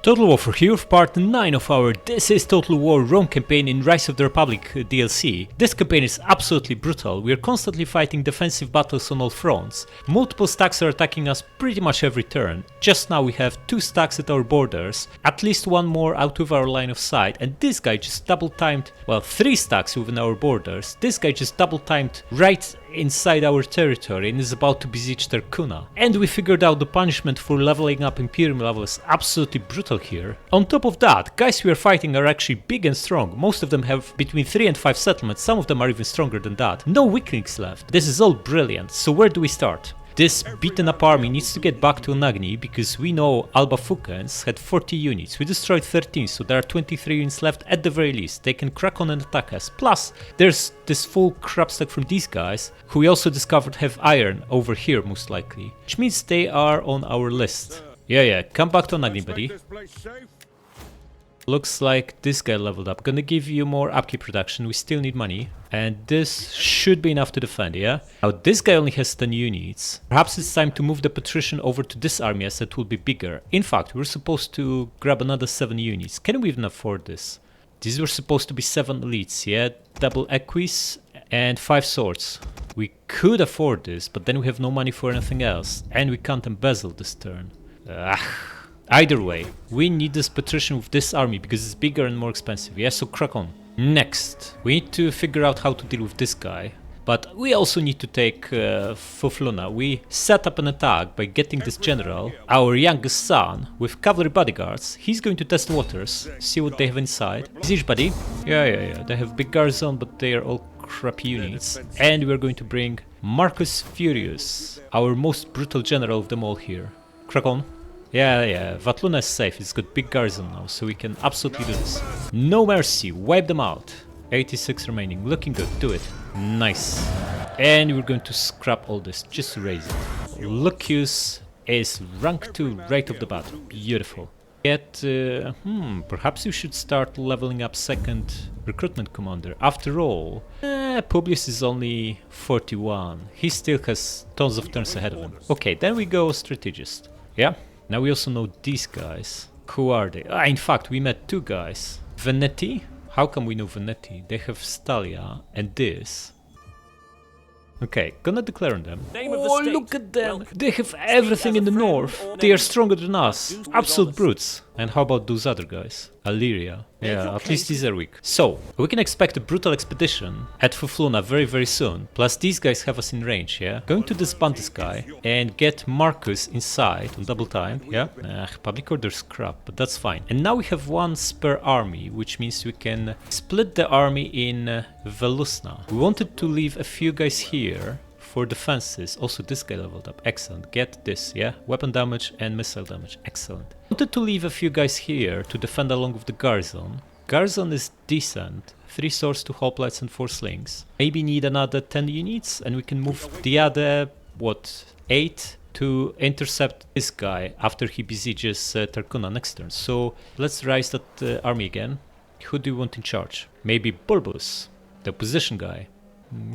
Total War for Hero part 9 of our This is Total War Rome campaign in Rise of the Republic DLC. This campaign is absolutely brutal. We are constantly fighting defensive battles on all fronts. Multiple stacks are attacking us pretty much every turn. Just now we have 2 stacks at our borders, at least 1 more out of our line of sight, and this guy just double timed, well, 3 stacks within our borders. This guy just double timed right inside our territory and is about to besiege Tarkuna. And we figured out the punishment for leveling up Imperium level is absolutely brutal here. On top of that, guys we are fighting are actually big and strong. Most of them have between 3 and 5 settlements, some of them are even stronger than that. No weaklings left. This is all brilliant. So where do we start? This beaten up army needs to get back to Anagni because we know Alba Fukens had 40 units. We destroyed 13, so there are 23 units left at the very least. They can crack on and attack us. Plus, there's this full crap stack from these guys, who we also discovered have iron over here most likely. Which means they are on our list. Yeah, come back to Anagni, buddy. Looks like this guy leveled up. Gonna give you more upkeep production, we still need money. And this should be enough to defend, yeah? Now this guy only has 10 units. Perhaps it's time to move the patrician over to this army as it will be bigger. In fact, we're supposed to grab another 7 units. Can we even afford this? These were supposed to be 7 elites, yeah? Double equis and 5 swords. We could afford this, but then we have no money for anything else. And we can't embezzle this turn. Either way, we need this patrician with this army because it's bigger and more expensive, yeah, so crack on. Next, we need to figure out how to deal with this guy. But we also need to take Vatluna. We set up an attack by getting this general, our youngest son, with cavalry bodyguards. He's going to test waters, see what they have inside. Siege buddy. Yeah, they have big garrison, but they are all crappy units. And we're going to bring Marcus Furious, our most brutal general of them all here. Crack on. Yeah, Vatluna is safe, it's got big garrison now, so we can absolutely do this. No mercy, wipe them out. 86 remaining, looking good, do it. Nice. And we're going to scrap all this, just raise it. Lucius is rank 2 right off the bat, beautiful. Yet, perhaps you should start leveling up second recruitment commander. After all, Publius is only 41, he still has tons of turns ahead of him. Okay, then we go strategist, yeah? Now we also know these guys. Who are they? In fact, we met 2 guys. Veneti? How come we know Veneti? They have Stalia and this. Okay, gonna declare on them. Oh, look at them! They have everything in the north. They are stronger than us. Absolute brutes. And how about those other guys? Illyria. Yeah, at least these are weak. So, we can expect a brutal expedition at Vatluna very soon. Plus these guys have us in range, yeah? Going to disband this guy and get Marcus inside on double time, yeah? Public order's crap, but that's fine. And now we have 1 spare army, which means we can split the army in Velusna. We wanted to leave a few guys here for defenses. Also this guy leveled up, excellent. Get this, yeah? Weapon damage and missile damage, excellent. Wanted to leave a few guys here to defend along with the garrison. Garrison is decent, 3 swords, 2 hoplites and 4 slings. Maybe need another 10 units and we can move the other, 8 to intercept this guy after he besieges Tarkuna next turn. So let's rise that army again. Who do you want in charge? Maybe Bulbus, the opposition guy.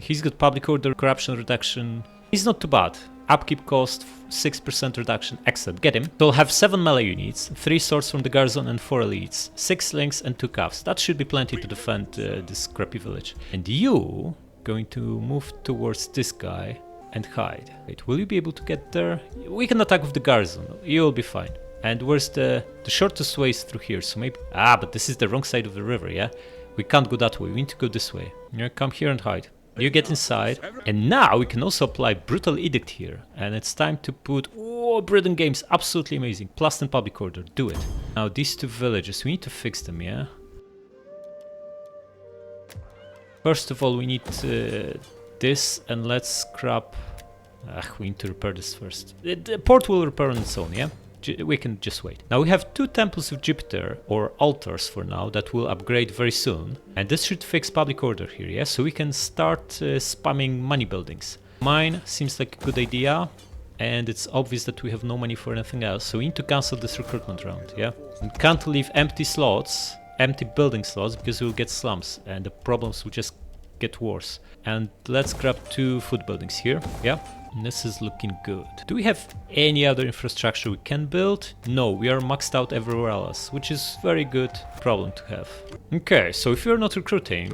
He's got public order, corruption reduction. He's not too bad. Upkeep cost, 6% reduction. Excellent, get him. So we'll have 7 melee units, 3 swords from the garrison and 4 elites, 6 slings and 2 calves. That should be plenty to defend this crappy village. And you going to move towards this guy and hide. Wait, will you be able to get there? We can attack with the garrison, you'll be fine. And where's the shortest way is through here, so maybe... but this is the wrong side of the river, yeah? We can't go that way, we need to go this way. Yeah, come here and hide. You get inside, and now we can also apply Brutal Edict here, and it's time to put, Britain Games, absolutely amazing, plus 10 public order, do it. Now these 2 villages, we need to fix them, yeah? First of all we need this, and let's scrap, we need to repair this first. The port will repair on its own, yeah? We can just wait. Now we have 2 temples of Jupiter, or altars for now, that will upgrade very soon. And this should fix public order here, yeah? So we can start spamming money buildings. Mine seems like a good idea, and it's obvious that we have no money for anything else, so we need to cancel this recruitment round, yeah? We can't leave empty slots, empty building slots, because we'll get slums, and the problems will just get worse. And let's grab 2 food buildings here, yeah? This is looking good. Do we have any other infrastructure we can build? No, we are maxed out everywhere else, which is very good problem to have. Okay, so if you're not recruiting,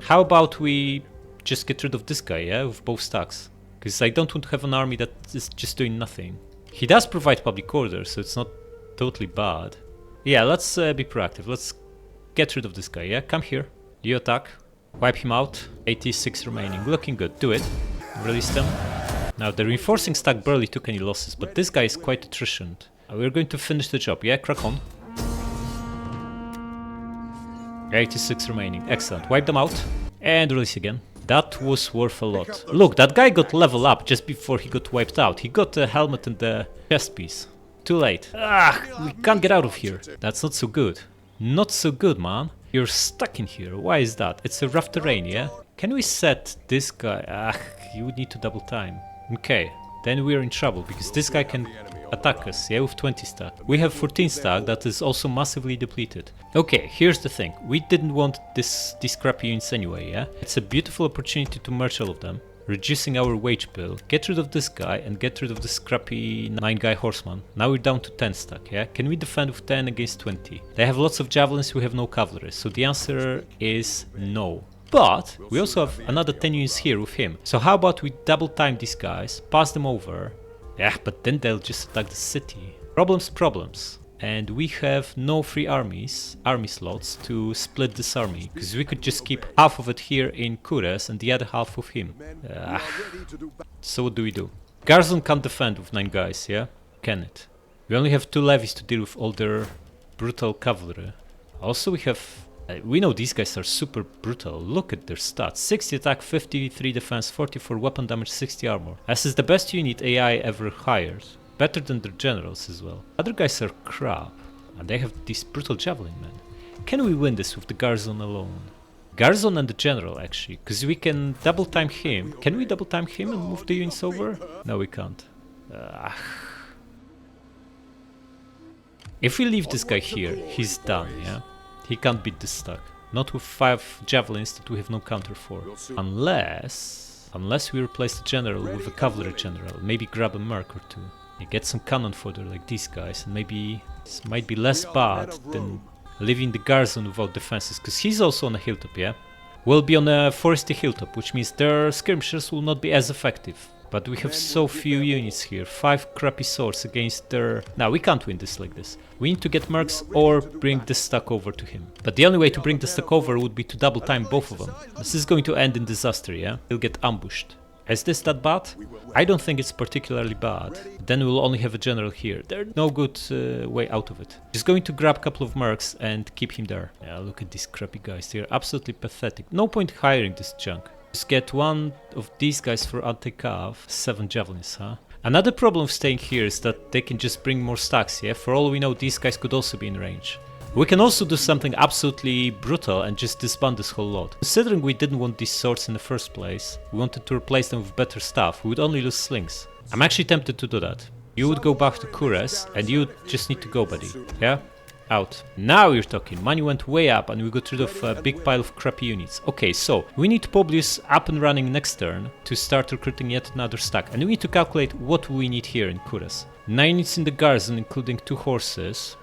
how about we just get rid of this guy, yeah, with both stacks? Because I don't want to have an army that is just doing nothing. He does provide public order, so it's not totally bad. Yeah, let's be proactive. Let's get rid of this guy, yeah? Come here. You attack. Wipe him out. 86 remaining. Looking good. Do it. Release them. Now, the reinforcing stack barely took any losses, but this guy is quite efficient. We're going to finish the job, yeah? Crack on. 86 remaining. Excellent. Wipe them out. And release again. That was worth a lot. Look, that guy got level up just before he got wiped out. He got a helmet and the chest piece. Too late. Ah, we can't get out of here. That's not so good. Not so good, man. You're stuck in here. Why is that? It's a rough terrain, yeah? Can we set this guy? Ah, you would need to double time. Okay, then we're in trouble because this guy can attack us, yeah, with 20 stack. We have 14 stack that is also massively depleted. Okay, here's the thing. We didn't want these scrappy units anyway, yeah? It's a beautiful opportunity to merge all of them, reducing our wage bill, get rid of this guy and get rid of the scrappy 9-guy horseman. Now we're down to 10 stack, yeah? Can we defend with 10 against 20? They have lots of javelins, we have no cavalry, so the answer is no. But we also have another 10 units here with him. So how about we double time these guys, pass them over. Yeah, but then they'll just attack the city. Problems. And we have no free army slots to split this army. Because we could just keep half of it here in Kures and the other half with him. So what do we do? Garrison can't defend with 9 guys, yeah? Can it? We only have 2 levies to deal with all their brutal cavalry. Also we have... we know these guys are super brutal. Look at their stats. 60 attack, 53 defense, 44 weapon damage, 60 armor. This is the best unit AI ever hired. Better than their generals as well. Other guys are crap. And they have these brutal javelin men. Can we win this with the Garrison alone? Garrison and the general actually. Because we can double time him. Can we double time him and move the units over? No, we can't. If we leave this guy here, he's done, yeah? He can't beat this stack. Not with 5 javelins that we have no counter for. Unless we replace the general with a cavalry general. Maybe grab a merc or 2. And get some cannon fodder like these guys. And maybe this might be less bad than leaving the garrison without defenses. Because he's also on a hilltop, yeah? We'll be on a foresty hilltop, which means their skirmishers will not be as effective. But we have so few units here, 5 crappy swords against their... Now we can't win this like this. We need to get mercs or bring the stack over to him. But the only way to bring the stack over would be to double time both of them. This is going to end in disaster, yeah? He'll get ambushed. Is this that bad? I don't think it's particularly bad. Then we'll only have a general here. There's no good way out of it. Just going to grab a couple of mercs and keep him there. Yeah, look at these crappy guys. They're absolutely pathetic. No point hiring this junk. Just get one of these guys for anti-cav, 7 javelins, huh? Another problem of staying here is that they can just bring more stacks, yeah? For all we know, these guys could also be in range. We can also do something absolutely brutal and just disband this whole lot. Considering we didn't want these swords in the first place, we wanted to replace them with better stuff, we would only lose slings. I'm actually tempted to do that. You would go back to Kures and you would just need to go, buddy, yeah? Out. Now you're talking. Money went way up and we got rid of a big pile of crappy units. Okay, so we need Publius up and running next turn to start recruiting yet another stack. And we need to calculate what we need here in Kures. 9 units in the garrison, including 2 horses.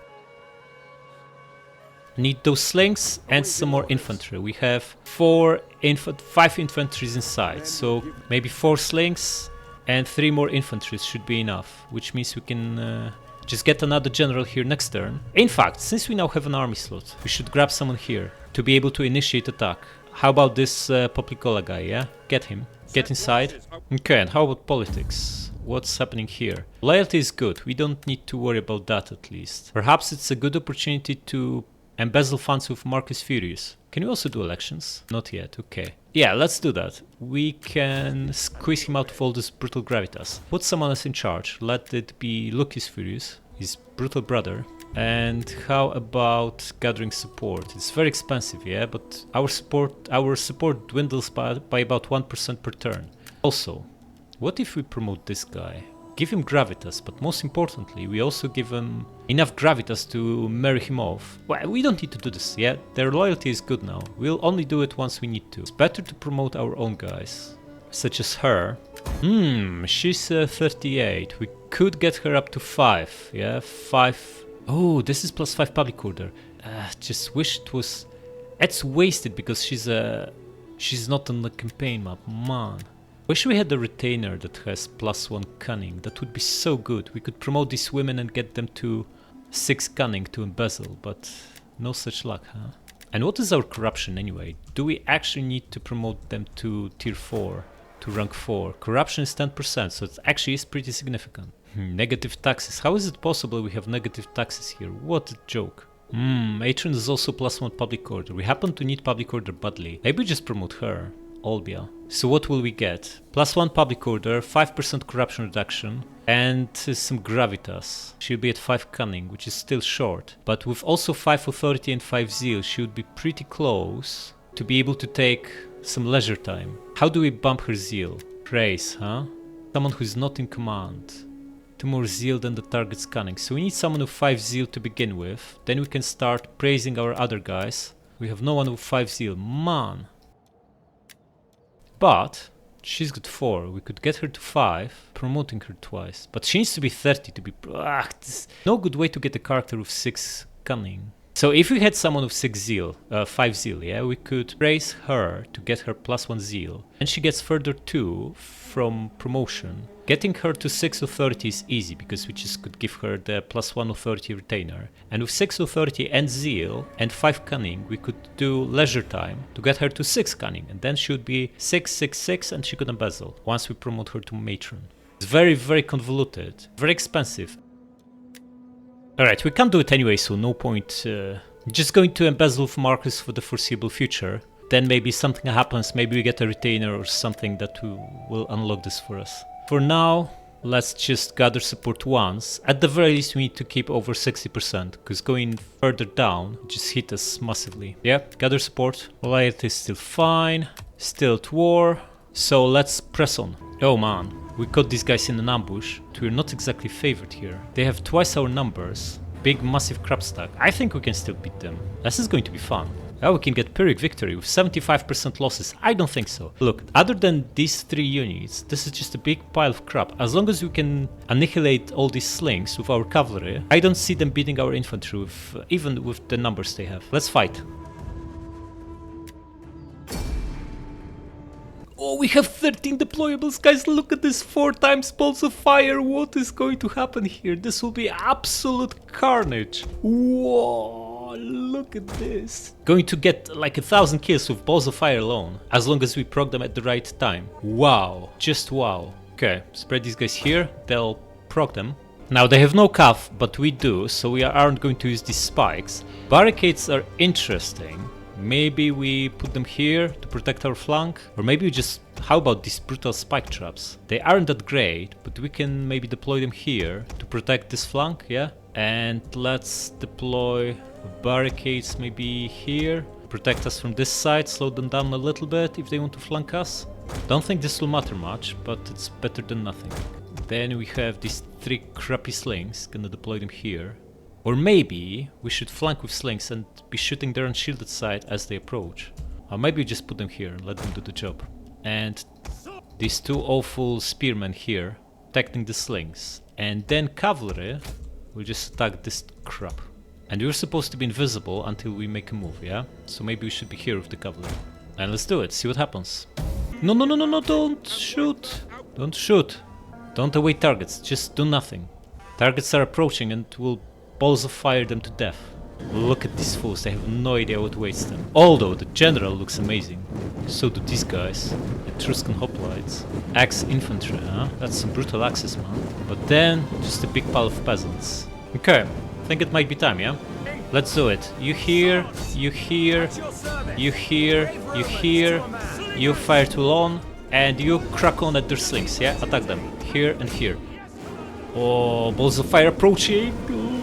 Need those slings and some more infantry. We have 5 infantries inside, so maybe 4 slings and 3 more infantries should be enough, which means we can just get another general here next turn. In fact, since we now have an army slot, we should grab someone here to be able to initiate attack. How about this Poplicola guy, yeah? Get him. Get inside. Okay, and how about politics? What's happening here? Loyalty is good, we don't need to worry about that at least. Perhaps it's a good opportunity to embezzle funds with Marcus Furious. Can we also do elections? Not yet, okay. Yeah, let's do that. We can squeeze him out of all this brutal gravitas. Put someone else in charge. Let it be Lucas Furious, his brutal brother. And how about gathering support? It's very expensive, yeah, but our support dwindles by about 1% per turn. Also, what if we promote this guy? Give him gravitas, but most importantly, we also give him enough gravitas to marry him off. Well, we don't need to do this, yeah? Their loyalty is good now. We'll only do it once we need to. It's better to promote our own guys, such as her, She's 38. We could get her up to 5. Yeah, 5. Oh, this is +5 public order. Just wish it was... It's wasted because she's not on the campaign map. Man. Wish we had a retainer that has +1 cunning. That would be so good. We could promote these women and get them to 6 cunning to embezzle, but no such luck, huh? And what is our corruption anyway? Do we actually need to promote them to tier 4, to rank 4? Corruption is 10%, so it actually is pretty significant. Negative taxes. How is it possible we have negative taxes here? What a joke. Matron is also +1 public order. We happen to need public order badly. Maybe just promote her. Olbia. So what will we get? +1 public order, 5% corruption reduction, and some gravitas. She'll be at 5 cunning, which is still short. But with also 5 authority and 5 zeal, she would be pretty close to be able to take some leisure time. How do we bump her zeal? Praise, huh? Someone who is not in command. 2 more zeal than the target's cunning. So we need someone with 5 zeal to begin with. Then we can start praising our other guys. We have no one with 5 zeal. Man! But she's got 4. We could get her to 5, promoting her twice. But she needs to be 30 to be... no good way to get a character with 6 cunning. So if we had someone with 6 zeal, 5 zeal, yeah, we could raise her to get her +1 zeal. And she gets further 2 from promotion. Getting her to 6 authority is easy because we just could give her the +1 authority retainer. And with 6 authority and zeal and 5 cunning, we could do leisure time to get her to 6 cunning. And then she would be 6, 6, 6 and she could embezzle once we promote her to matron. It's very, very convoluted, very expensive. Alright, we can't do it anyway, so no point. Just going to embezzle with Marcus for the foreseeable future. Then maybe something happens, maybe we get a retainer or something that will unlock this for us. For now, let's just gather support once. At the very least we need to keep over 60%, because going further down just hit us massively. Yeah, gather support. Loyalty is still fine, still at war, so let's press on. Oh man. We caught these guys in an ambush, but we're not exactly favored here. They have twice our numbers, big massive crap stack. I think we can still beat them. This is going to be fun. Oh, we can get Pyrrhic victory with 75% losses. I don't think so. Look, other than these 3 units, this is just a big pile of crap. As long as we can annihilate all these slings with our cavalry, I don't see them beating our infantry even with the numbers they have. Let's fight. Oh, we have 13 deployables, guys. Look at this, 4 times balls of fire. What is going to happen here? This will be absolute carnage. Whoa, look at this. Going to get like 1,000 kills with balls of fire alone, as long as we proc them at the right time. Wow, just wow. Okay, spread these guys here. They'll proc them. Now they have no cav, but we do, so we aren't going to use these spikes. Barricades are interesting. Maybe we put them here to protect our flank, or maybe we just... How about these brutal spike traps? They aren't that great, but we can maybe deploy them here to protect this flank, yeah? And let's deploy barricades maybe here, protect us from this side, slow them down a little bit if they want to flank us. Don't think this will matter much, but it's better than nothing. Then we have these 3 crappy slings, gonna deploy them here. Or maybe we should flank with slings and be shooting their unshielded side as they approach. Or maybe just put them here and let them do the job. And these 2 awful spearmen here, protecting the slings. And then cavalry will just attack this crap. And we're supposed to be invisible until we make a move, yeah? So maybe we should be here with the cavalry. And let's do it, see what happens. No, no, no, no, no, don't shoot. Don't shoot. Don't await targets, just do nothing. Targets are approaching and we'll balls of fire them to death. Look at these fools, they have no idea what waits them. Although the general looks amazing. So do these guys. Etruscan hoplites. Axe infantry, huh? That's some brutal axes, man. But then, just a big pile of peasants. Okay, I think it might be time, yeah? Let's do it. You here, you here, you here, you here, you fire too long, and you crack on at their slings, yeah? Attack them. Here and here. Oh, balls of fire approaching!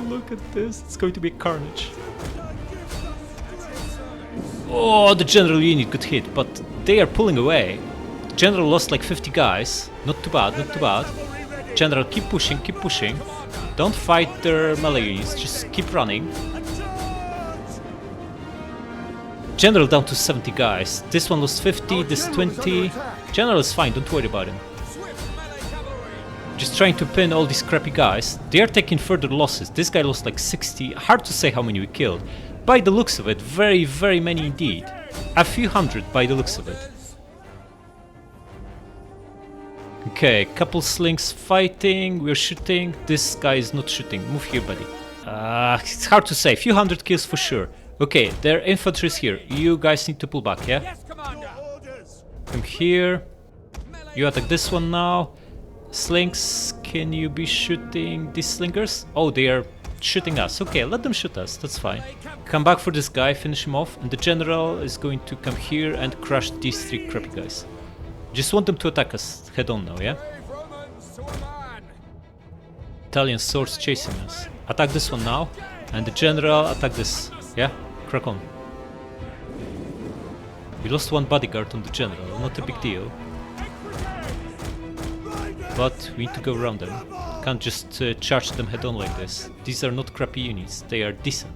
Look at this, it's going to be carnage. Oh, the general unit got hit, but they are pulling away. General lost like 50 guys. Not too bad, not too bad. General, keep pushing, keep pushing. Don't fight their melee units, just keep running. General down to 70 guys. This one lost 50, this 20. General is fine, don't worry about him. Just trying to pin all these crappy guys. They are taking further losses. This guy lost like 60. Hard to say how many we killed. By the looks of it, very, very many indeed. A few hundred by the looks of it. Okay, couple slings fighting. We're shooting. This guy is not shooting. Move here, buddy. It's hard to say. A few hundred kills for sure. Okay, their infantry is here. You guys need to pull back, yeah? Come here. You attack this one now. Slings, can you be shooting these slingers? Oh, they are shooting us. Okay, let them shoot us. That's fine. Come back for this guy, finish him off. And the general is going to come here and crush these three crappy guys. Just want them to attack us head on now, yeah? Italian swords chasing us. Attack this one now. And the general attack this. Yeah? Crack on. We lost one bodyguard on the general. Not a big deal. But we need to go around them. Can't just charge them head on like this. These are not crappy units, they are decent.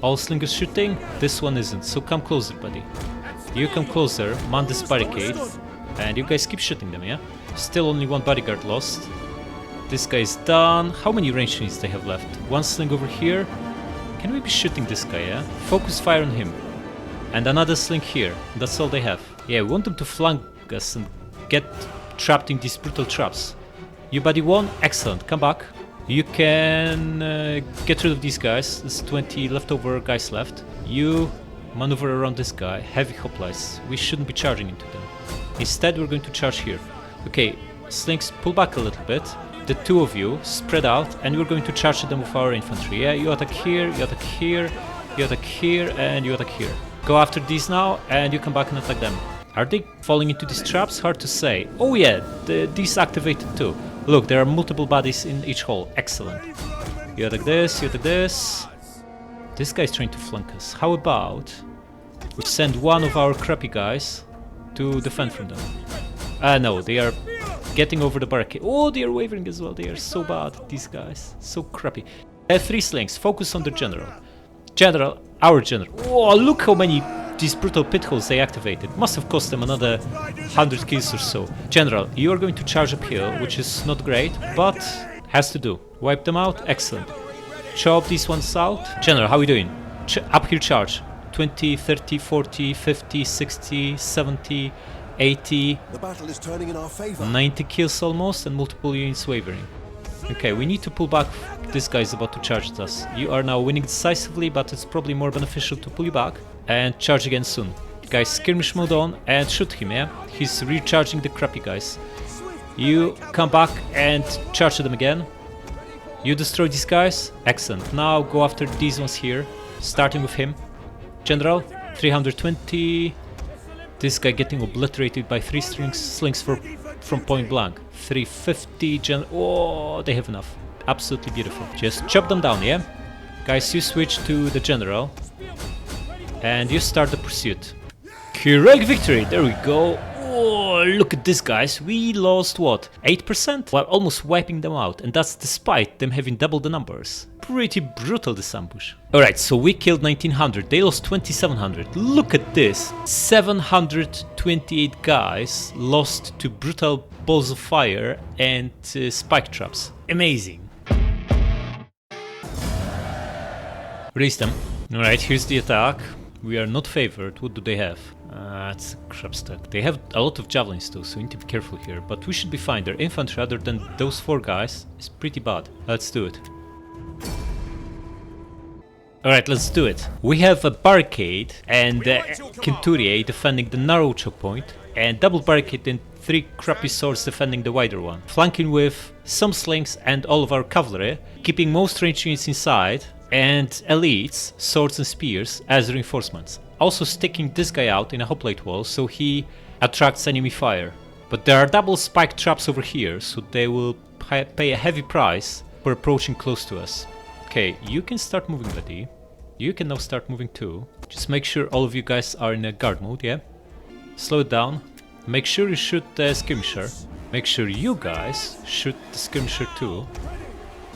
All slingers shooting, this one isn't, so come closer, buddy. You come closer, man this barricade, and you guys keep shooting them, yeah? Still only one bodyguard lost. This guy is done. How many range units they have left? One sling over here. Can we be shooting this guy, yeah? Focus fire on him. And another sling here, that's all they have. Yeah, we want them to flank us and get trapped in these brutal traps. You buddy won? Excellent, come back. You can get rid of these guys. There's 20 leftover guys left. You maneuver around this guy. Heavy hoplites. We shouldn't be charging into them. Instead we're going to charge here. Okay, slings, pull back a little bit. The two of you spread out and we're going to charge them with our infantry. Yeah, you attack here, you attack here, you attack here, and you attack here. Go after these now and you come back and attack them. Are they falling into these traps? Hard to say. Oh yeah, these activated too. Look, there are multiple bodies in each hole. Excellent. You attack this, you attack this. This guy's trying to flank us. How about we send one of our crappy guys to defend from them? No, they are getting over the barricade. Oh, they are wavering as well. They are so bad, these guys. So crappy. Three slings. Focus on the general. General, our general. Oh, look how many these brutal pit holes they activated. Must have cost them another 100 kills or so. General, you are going to charge uphill, which is not great, but has to do. Wipe them out. Excellent. Chop these ones out. General, how are we doing? Uphill charge. 20, 30, 40, 50, 60, 70, 80. The battle is turning in our favor. 90 kills almost and multiple units wavering. Okay, we need to pull back. This guy is about to charge at us. You are now winning decisively, but it's probably more beneficial to pull you back and charge again soon. Guys, skirmish mode on and shoot him, yeah? He's recharging the crappy guys. You come back and charge them again. You destroy these guys. Excellent. Now go after these ones here, starting with him. General, 320. This guy getting obliterated by three slings from point blank. 350. Oh, they have enough. Absolutely beautiful. Just chop them down, yeah? Guys, you switch to the general. And you start the pursuit. Heroic victory, there we go. Oh, look at this, guys. We lost what? 8%? While almost wiping them out. And that's despite them having double the numbers. Pretty brutal, this ambush. Alright, so we killed 1900. They lost 2700. Look at this. 728 guys lost to brutal balls of fire and spike traps. Amazing. Release them. Alright, here's the attack. We are not favored. What do they have? It's a crap stack. They have a lot of javelins too, so we need to be careful here. But we should be fine. Their infantry, other than those four guys, is pretty bad. Let's do it. Alright, let's do it. We have a barricade and Centuriae defending the narrow choke point, and double barricade and three crappy swords defending the wider one. Flanking with some slings and all of our cavalry, keeping most range units inside, and elites, swords and spears as reinforcements. Also sticking this guy out in a hoplite wall so he attracts enemy fire. But there are double spike traps over here, so they will pay a heavy price for approaching close to us. Okay, you can start moving, buddy. You can now start moving too. Just make sure all of you guys are in a guard mode, yeah? Slow it down. Make sure you shoot the skirmisher. Make sure you guys shoot the skirmisher too.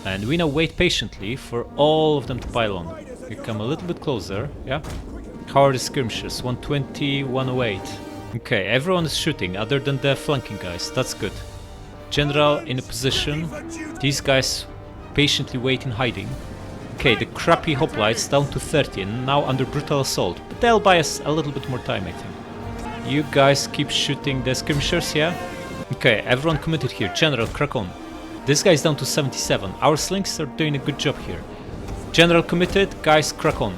And we now wait patiently for all of them to pile on. You come a little bit closer, yeah? How are the skirmishers? 120, 108. Okay, everyone is shooting other than the flanking guys, that's good. General in a position. These guys patiently wait in hiding. Okay, the crappy hoplites down to 30 and now under brutal assault. But they'll buy us a little bit more time, I think. You guys keep shooting the skirmishers, yeah? Okay, everyone committed here. General, crack on. This guy's down to 77. Our slings are doing a good job here. General committed, guys, crack on.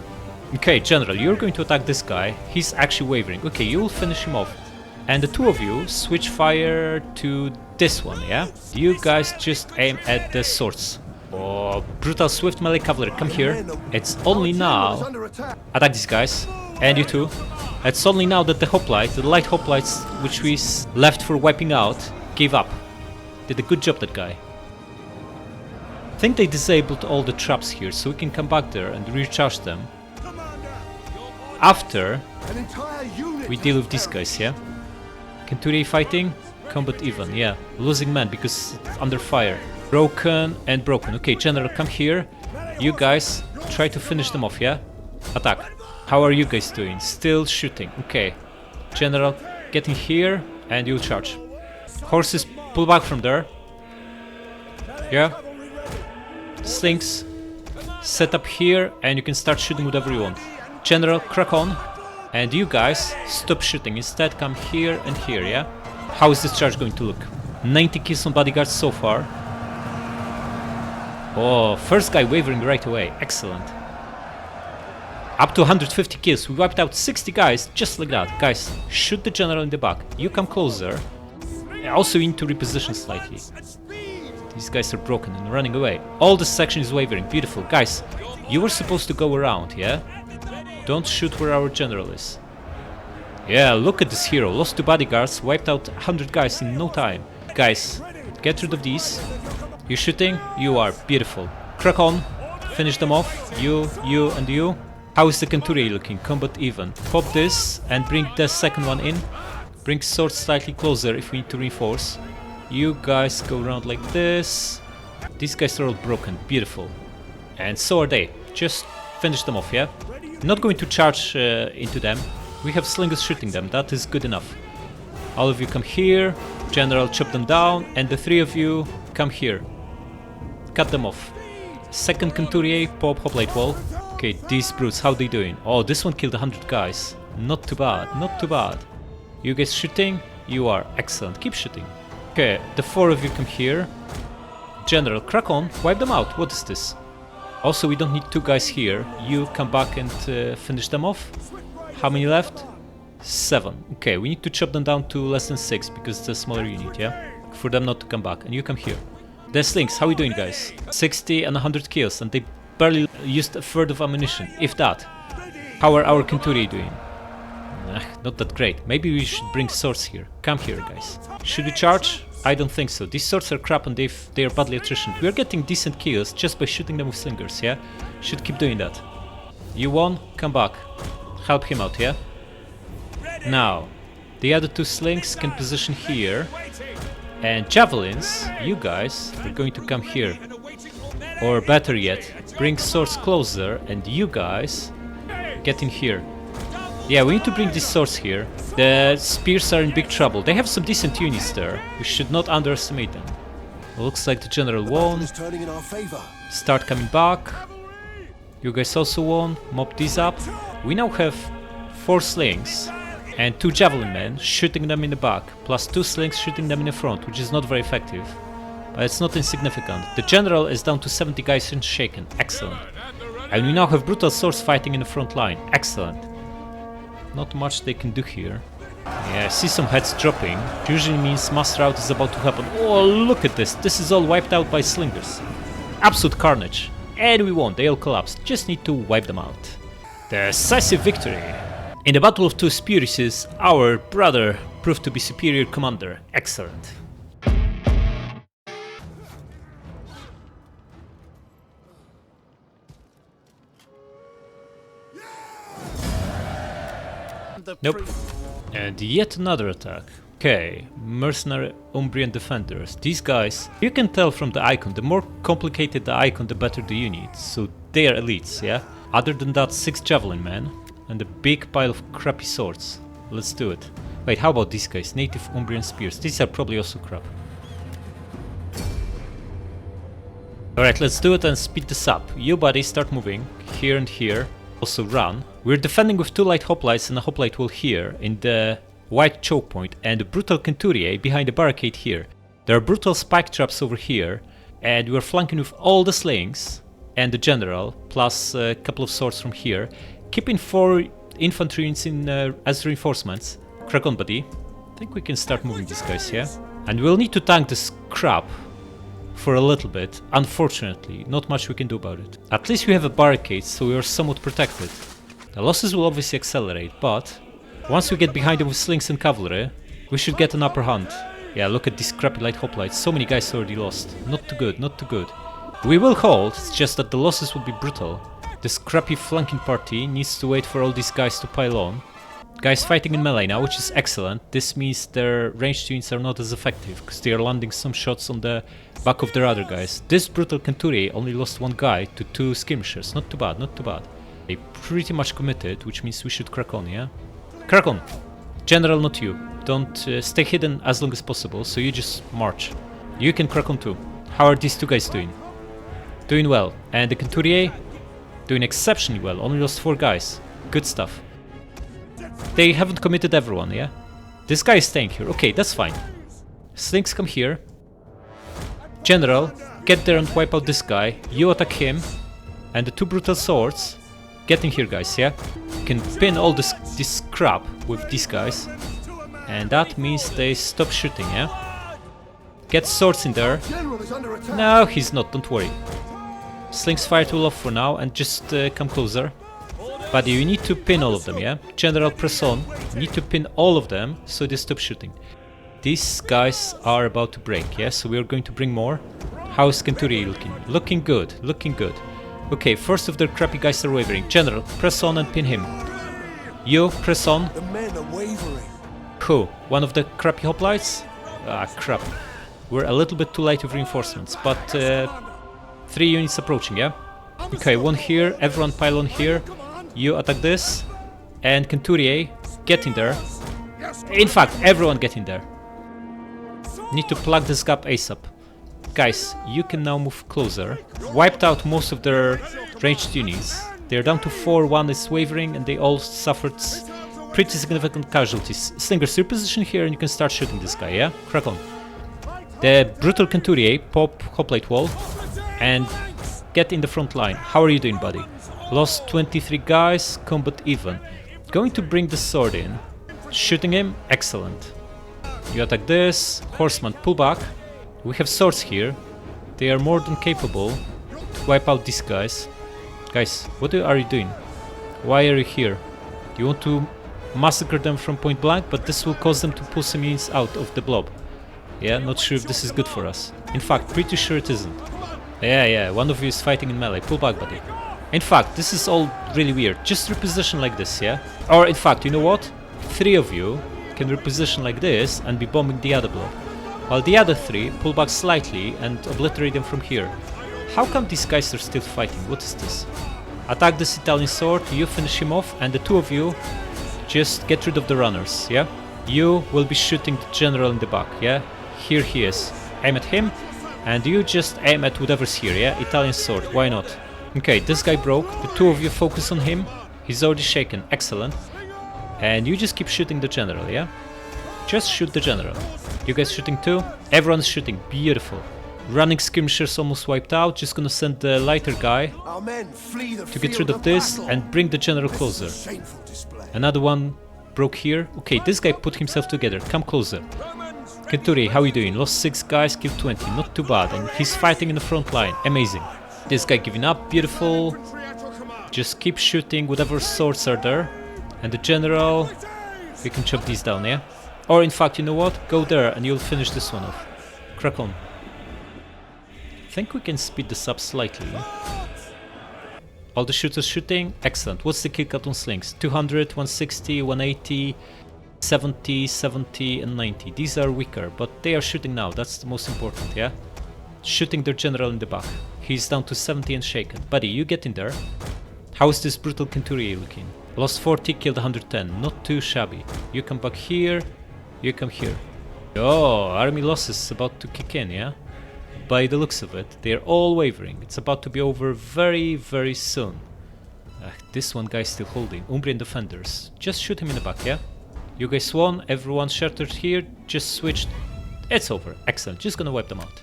Okay, General, you're going to attack this guy. He's actually wavering. Okay, you'll finish him off. And the two of you switch fire to this one, yeah? You guys just aim at the swords. Oh, brutal swift melee cavalry, come here. It's only now. Attack these guys. And you too. It's only now that the hoplite, the light hoplites which we left for wiping out, gave up. Did a good job, that guy. I think they disabled all the traps here, so we can come back there and recharge them. After we deal with these guys, yeah? Centurion fighting, combat even, yeah. Losing men because it's under fire. Broken and broken. Okay, General, come here. You guys try to finish them off, yeah? Attack. How are you guys doing? Still shooting. Okay. General, get in here and you'll charge. Horses, pull back from there. Yeah? Slings, set up here and you can start shooting whatever you want. General, crack on. And you guys, stop shooting. Instead, come here and here, yeah? How is this charge going to look? 90 kills on bodyguards so far. Oh, first guy wavering right away. Excellent. Up to 150 kills. We wiped out 60 guys just like that. Guys, shoot the general in the back. You come closer. Also, you need to reposition slightly. These guys are broken and running away. All this section is wavering. Beautiful. Guys, you were supposed to go around, yeah? Don't shoot where our general is. Yeah, look at this hero. Lost 2 bodyguards, wiped out 100 guys in no time. Guys, get rid of these. You shooting? You are. Beautiful. Crack on. Finish them off. You, and you. How is the Centurion looking? Combat even. Pop this and bring the second one in. Bring swords slightly closer if we need to reinforce. You guys go around like this. These guys are all broken. Beautiful. And so are they. Just finish them off, yeah? Not going to charge into them. We have slingers shooting them. That is good enough. All of you come here. General, chop them down. And the 3 of you come here. Cut them off. Second Centurion, pop hoplite wall. Okay, these brutes, how they doing? Oh, this one killed 100 guys. Not too bad, not too bad. You guys shooting? You are. Excellent. Keep shooting. Okay, the 4 of you come here. General, crack on. Wipe them out. What is this? Also, we don't need 2 guys here. You come back and finish them off. How many left? 7. Okay, we need to chop them down to less than 6 because it's a smaller unit, yeah? For them not to come back. And you come here. The slings, how are we doing, guys? 60 and 100 kills, and they barely used a third of ammunition, if that. How are our Centurion doing? Not that great. Maybe we should bring swords here. Come here, guys. Should we charge? I don't think so. These swords are crap and they are badly attrition. We are getting decent kills just by shooting them with slingers, yeah? Should keep doing that. You won? Come back. Help him out, yeah? Now, the other 2 slings can position here. And javelins, you guys are going to come here. Or better yet, bring swords closer and you guys get in here. Yeah, we need to bring these swords here. The spears are in big trouble. They have some decent units there. We should not underestimate them. Looks like the general won. Start coming back. You guys also won. Mop these up. We now have 4 slings and 2 javelin men shooting them in the back, plus 2 slings shooting them in the front, which is not very effective. But it's not insignificant. The general is down to 70 guys and shaken. Excellent. And we now have brutal swords fighting in the front line. Excellent. Not much they can do here. Yeah, I see some heads dropping. Usually means mass rout is about to happen. Oh, look at this. This is all wiped out by slingers. Absolute carnage. And we won. They all collapsed. Just need to wipe them out. Decisive victory. In the Battle of Two Spears, our brother proved to be superior commander. Excellent. Nope. And yet another attack. Okay, mercenary Umbrian defenders. These guys, you can tell from the icon, the more complicated the icon, the better the unit. So they are elites, yeah? Other than that, 6 javelin men and a big pile of crappy swords. Let's do it. Wait, how about these guys? Native Umbrian spears. These are probably also crap. Alright, let's do it and speed this up. You buddy, start moving. Here and here. Also run. We're defending with 2 light hoplites and a hoplite wall here in the white choke point and a brutal Conturier behind the barricade here. There are brutal spike traps over here and we're flanking with all the slings and the general plus a couple of swords from here. Keeping 4 infantry units in as reinforcements. Crack on buddy. I think we can start moving these guys, yeah? And we'll need to tank this crap for a little bit. Unfortunately, not much we can do about it. At least we have a barricade, so we are somewhat protected. The losses will obviously accelerate, but once we get behind them with slings and cavalry, we should get an upper hand. Yeah, look at these crappy light hoplites. So many guys already lost. Not too good, not too good. We will hold, it's just that the losses will be brutal. This crappy flanking party needs to wait for all these guys to pile on. Guys fighting in melee now, which is excellent. This means their ranged units are not as effective, because they are landing some shots on the back of their other guys. This brutal Conturier only lost 1 guy to 2 skirmishers. Not too bad, not too bad. They pretty much committed, which means we should crack on, yeah? Crack on! General, not you. Don't stay hidden as long as possible, so you just march. You can crack on too. How are these 2 guys doing? Doing well. And the Conturier? Doing exceptionally well. Only lost 4 guys. Good stuff. They haven't committed everyone, yeah? This guy is staying here. Okay, that's fine. Slings come here. General, get there and wipe out this guy. You attack him. And the 2 brutal swords. Get in here, guys, yeah? You can pin all this crap with these guys. And that means they stop shooting, yeah? Get swords in there. No, he's not, don't worry. Slings fire tool off for now and just come closer. Buddy, you need to pin all of them, yeah? General, press on. You need to pin all of them so they stop shooting. These guys are about to break, yeah? So we are going to bring more. How is Conturier looking? Looking good, looking good. Okay, first of their crappy guys are wavering. General, press on and pin him. You, press on. The men are wavering. Who? One of the crappy hoplites? Ah, crap. We're a little bit too late with reinforcements, but 3 units approaching, yeah? Okay, 1 here, everyone pile on here. You attack this, and Conturier, get in there. In fact, everyone get in there. Need to plug this gap ASAP. Guys, you can now move closer. Wiped out most of their ranged units. They're down to 4, 1 is wavering, and they all suffered pretty significant casualties. Slingers, your position here and you can start shooting this guy, yeah? Crack on. The brutal Conturier, pop hoplite wall, and get in the front line. How are you doing, buddy? Lost 23 guys, combat even. Going to bring the sword in. Shooting him, excellent. You attack this, horseman, pull back. We have swords here. They are more than capable to wipe out these guys. Guys, what are you doing? Why are you here? You want to massacre them from point blank, but this will cause them to pull some units out of the blob. Yeah, not sure if this is good for us. In fact, pretty sure it isn't. Yeah, one of you is fighting in melee. Pull back, buddy. In fact, this is all really weird. Just reposition like this, yeah? Or in fact, you know what? 3 of you can reposition like this and be bombing the other blob. While the other 3 pull back slightly and obliterate them from here. How come these guys are still fighting? What is this? Attack this Italian sword, you finish him off, and the 2 of you just get rid of the runners, yeah? You will be shooting the general in the back, yeah? Here he is. Aim at him, and you just aim at whatever's here, yeah? Italian sword, why not? Okay, this guy broke. The 2 of you focus on him. He's already shaken. Excellent. And you just keep shooting the general, yeah? Just shoot the general. You guys shooting too? Everyone's shooting. Beautiful. Running skirmishers almost wiped out. Just gonna send the lighter guy Our men flee the to get field rid of this battle. and bring the general closer. Shameful display. Another one broke here. Okay, this guy put himself together. Come closer. Conturier, how are you doing? Lost 6 guys, killed 20. Not too bad. And he's fighting in the front line. Amazing. This guy giving up, beautiful. Just keep shooting whatever swords are there. And the general, we can chop these down, yeah? Or in fact, you know what? Go there and you'll finish this one off. Crack on. I think we can speed this up slightly. All the shooters shooting, excellent. What's the kill count on slings? 200, 160, 180, 70, 70 and 90. These are weaker, but they are shooting now, that's the most important, yeah? Shooting their general in the back. He's down to 70 and shaken. Buddy, you get in there. How is this brutal Conturier looking? Lost 40, killed 110. Not too shabby. You come back here. You come here. Oh, army losses about to kick in, yeah? by the looks of it. They're all wavering. It's about to be over very, very soon. This one guy's still holding. Umbrian defenders. Just shoot him in the back, yeah? You guys won. Everyone's shattered here. Just switched. It's over. Excellent. Just gonna wipe them out.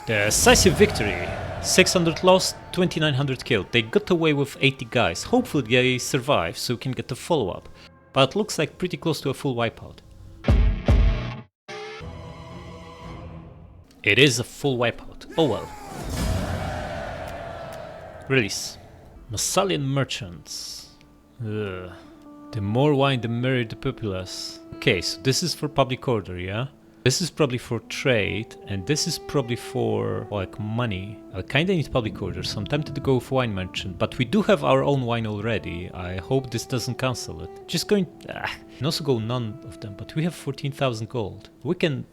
Decisive victory. 600 lost, 2900 killed. They got away with 80 guys. Hopefully they survive so we can get the follow-up. But it looks like pretty close to a full wipeout. It is a full wipeout. Oh well. Release. Massalian merchants. Ugh. The more wine, the merrier the populace. Okay, so this is for public order, yeah? This is probably for trade, and this is probably for, like, money. I kinda need public order, so I'm tempted to go with wine merchant, but we do have our own wine already. I hope this doesn't cancel it. Just going... can also go none of them, but we have 14,000 gold. We can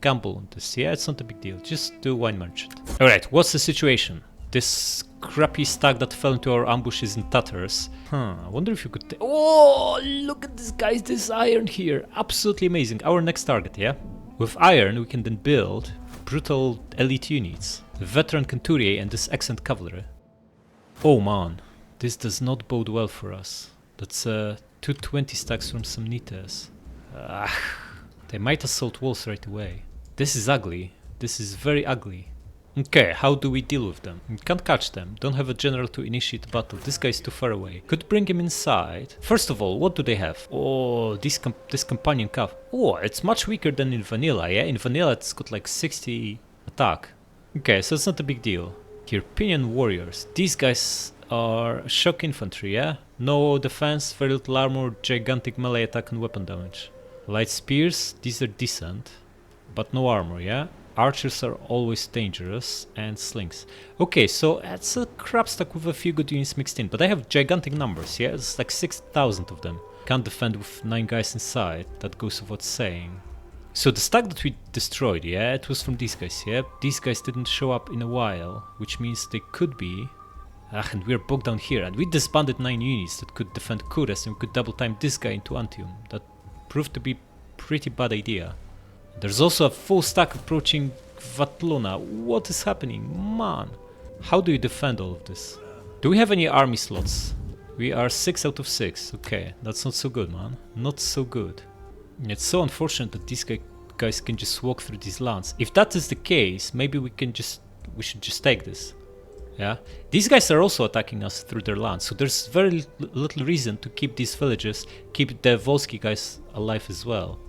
gamble on this, yeah? It's not a big deal. Just do wine merchant. Alright, what's the situation? This crappy stack that fell into our ambush is in tatters. I wonder if you could... Oh, look at this, guys, this iron here. Absolutely amazing. Our next target, yeah? With iron, we can then build brutal elite units. The veteran Conturier and this excellent cavalry. Oh man, this does not bode well for us. That's 220 stacks from some Nites. They might assault walls right away. This is ugly. This is very ugly. Okay, how do we deal with them? We can't catch them, don't have a general to initiate battle, this guy's too far away. Could bring him inside. First of all, what do they have? Oh, this companion calf. Oh, it's much weaker than in vanilla, yeah? In vanilla it's got like 60 attack. Okay, so it's not a big deal. European warriors. These guys are shock infantry, yeah? No defense, very little armor, gigantic melee attack and weapon damage. Light spears, these are decent, but no armor, yeah? Archers are always dangerous, and slings. Okay, so it's a crap stack with a few good units mixed in, but I have gigantic numbers, yeah? It's like 6,000 of them. Can't defend with 9 guys inside, that goes without saying. So the stack that we destroyed, yeah, it was from these guys, yeah? These guys didn't show up in a while, which means they could be... and we're bogged down here, and we disbanded 9 units that could defend Kures, and we could double time this guy into Antium. That proved to be pretty bad idea. There's also a full stack approaching Vatluna. What is happening? Man! How do you defend all of this? Do we have any army slots? We are 6 out of 6. Okay, that's not so good, man. Not so good. It's so unfortunate that these guys can just walk through these lands. If that is the case, maybe we should just take this. Yeah? These guys are also attacking us through their lands, so there's very little reason to keep these villages, keep the Volsky guys alive as well.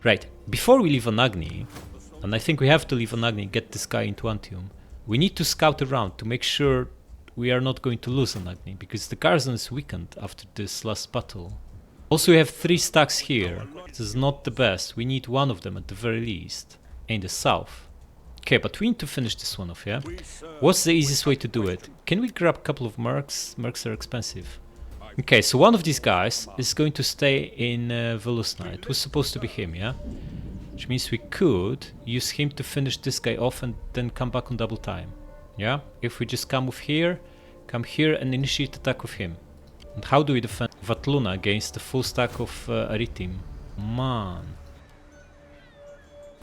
Right, before we leave Anagni, and I think we have to leave Anagni and get this guy into Antium, we need to scout around to make sure we are not going to lose Anagni, because the garrison is weakened after this last battle. Also we have 3 stacks here. This is not the best, we need one of them at the very least, in the south. Okay, but we need to finish this one off, yeah? What's the easiest way to do it? Can we grab a couple of mercs? Mercs are expensive. Okay, so one of these guys is going to stay in Velusna. It was supposed to be him, yeah? Which means we could use him to finish this guy off and then come back on double time. Yeah? If we just come here and initiate attack with him. And how do we defend Vatluna against the full stack of Aritim? Man.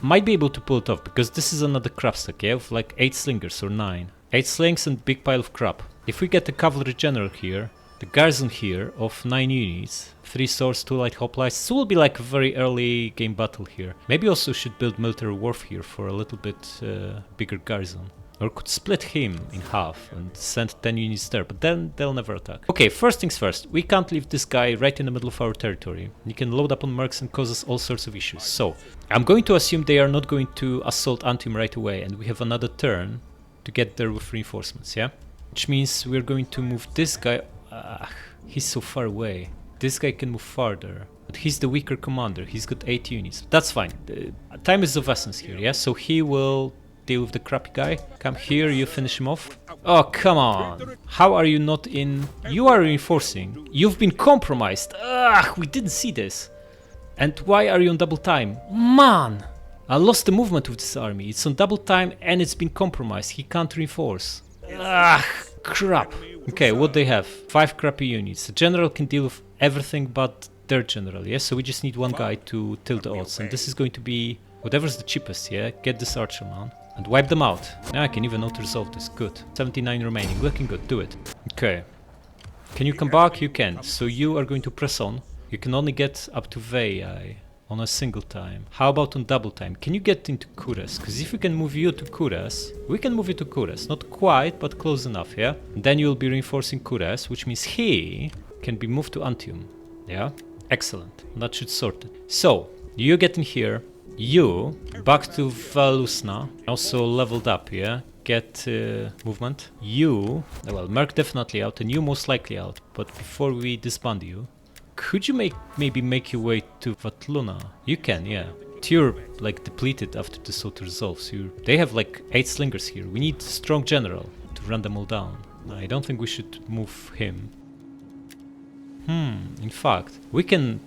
Might be able to pull it off, because this is another crap stack, yeah? With like 8 slingers or 9. 8 slings and big pile of crap. If we get a cavalry general here, the garrison here of 9 units, 3 swords, 2 light hoplites, so will be like a very early game battle here. Maybe also should build military wharf here for a little bit bigger garrison. Or could split him in half and send 10 units there, but then they'll never attack. Okay, first things first, we can't leave this guy right in the middle of our territory. He can load up on mercs and cause us all sorts of issues. So, I'm going to assume they are not going to assault Antium right away, and we have another turn to get there with reinforcements, yeah? Which means we're going to move this guy... he's so far away. This guy can move farther, but he's the weaker commander. He's got 8 units. That's fine. Time is of essence here, yeah? So he will deal with the crappy guy. Come here, you finish him off. Oh, come on. How are you not in... You are reinforcing. You've been compromised. We didn't see this. And why are you on double time? Man! I lost the movement with this army. It's on double time and it's been compromised. He can't reinforce. Crap. Okay, what they have? 5 crappy units. The general can deal with everything but their general, yeah? So we just need one guy to tilt the odds. And this is going to be whatever's the cheapest, yeah? Get this archer, man. and wipe them out. Yeah, I can even auto-resolve this. Good. 79 remaining. Looking good. Do it. Okay. Can you come back? You can. So you are going to press on. You can only get up to Veii on a single time. How about on double time? Can you get into Kures? Because if we can move you to Kures, we can move you to Kures. Not quite, but close enough, yeah? And then you'll be reinforcing Kures, which means he can be moved to Antium. Yeah? Excellent. That should sort it. So, you get in here. You back to Velusna. Also leveled up, yeah? Get movement. You, well, Merc definitely out, and you most likely out. But before we disband you, could you maybe make your way to Vatluna? You can, yeah. You're like depleted after this auto resolves. They have like 8 slingers here. We need a strong general to run them all down. I don't think we should move him. In fact, we can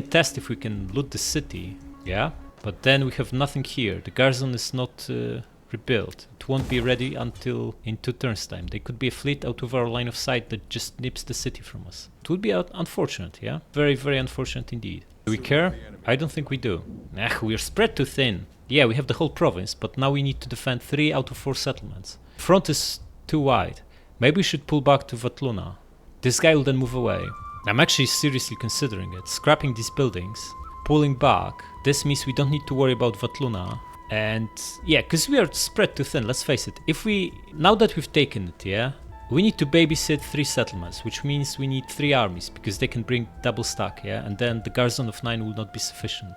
test if we can loot the city, yeah. But then we have nothing here. The garrison is not rebuilt. It won't be ready until in 2 turns time. There could be a fleet out of our line of sight that just nips the city from us. It would be unfortunate, yeah? Very, very unfortunate indeed. Do we care? I don't think we do. We are spread too thin. Yeah, we have the whole province, but now we need to defend 3 out of 4 settlements. Front is too wide. Maybe we should pull back to Vatluna. This guy will then move away. I'm actually seriously considering it. Scrapping these buildings, pulling back. This means we don't need to worry about Vatluna. And yeah, because we are spread too thin, let's face it. Now that we've taken it, yeah, we need to babysit 3 settlements, which means we need 3 armies, because they can bring double stack, yeah, and then the garrison of 9 will not be sufficient.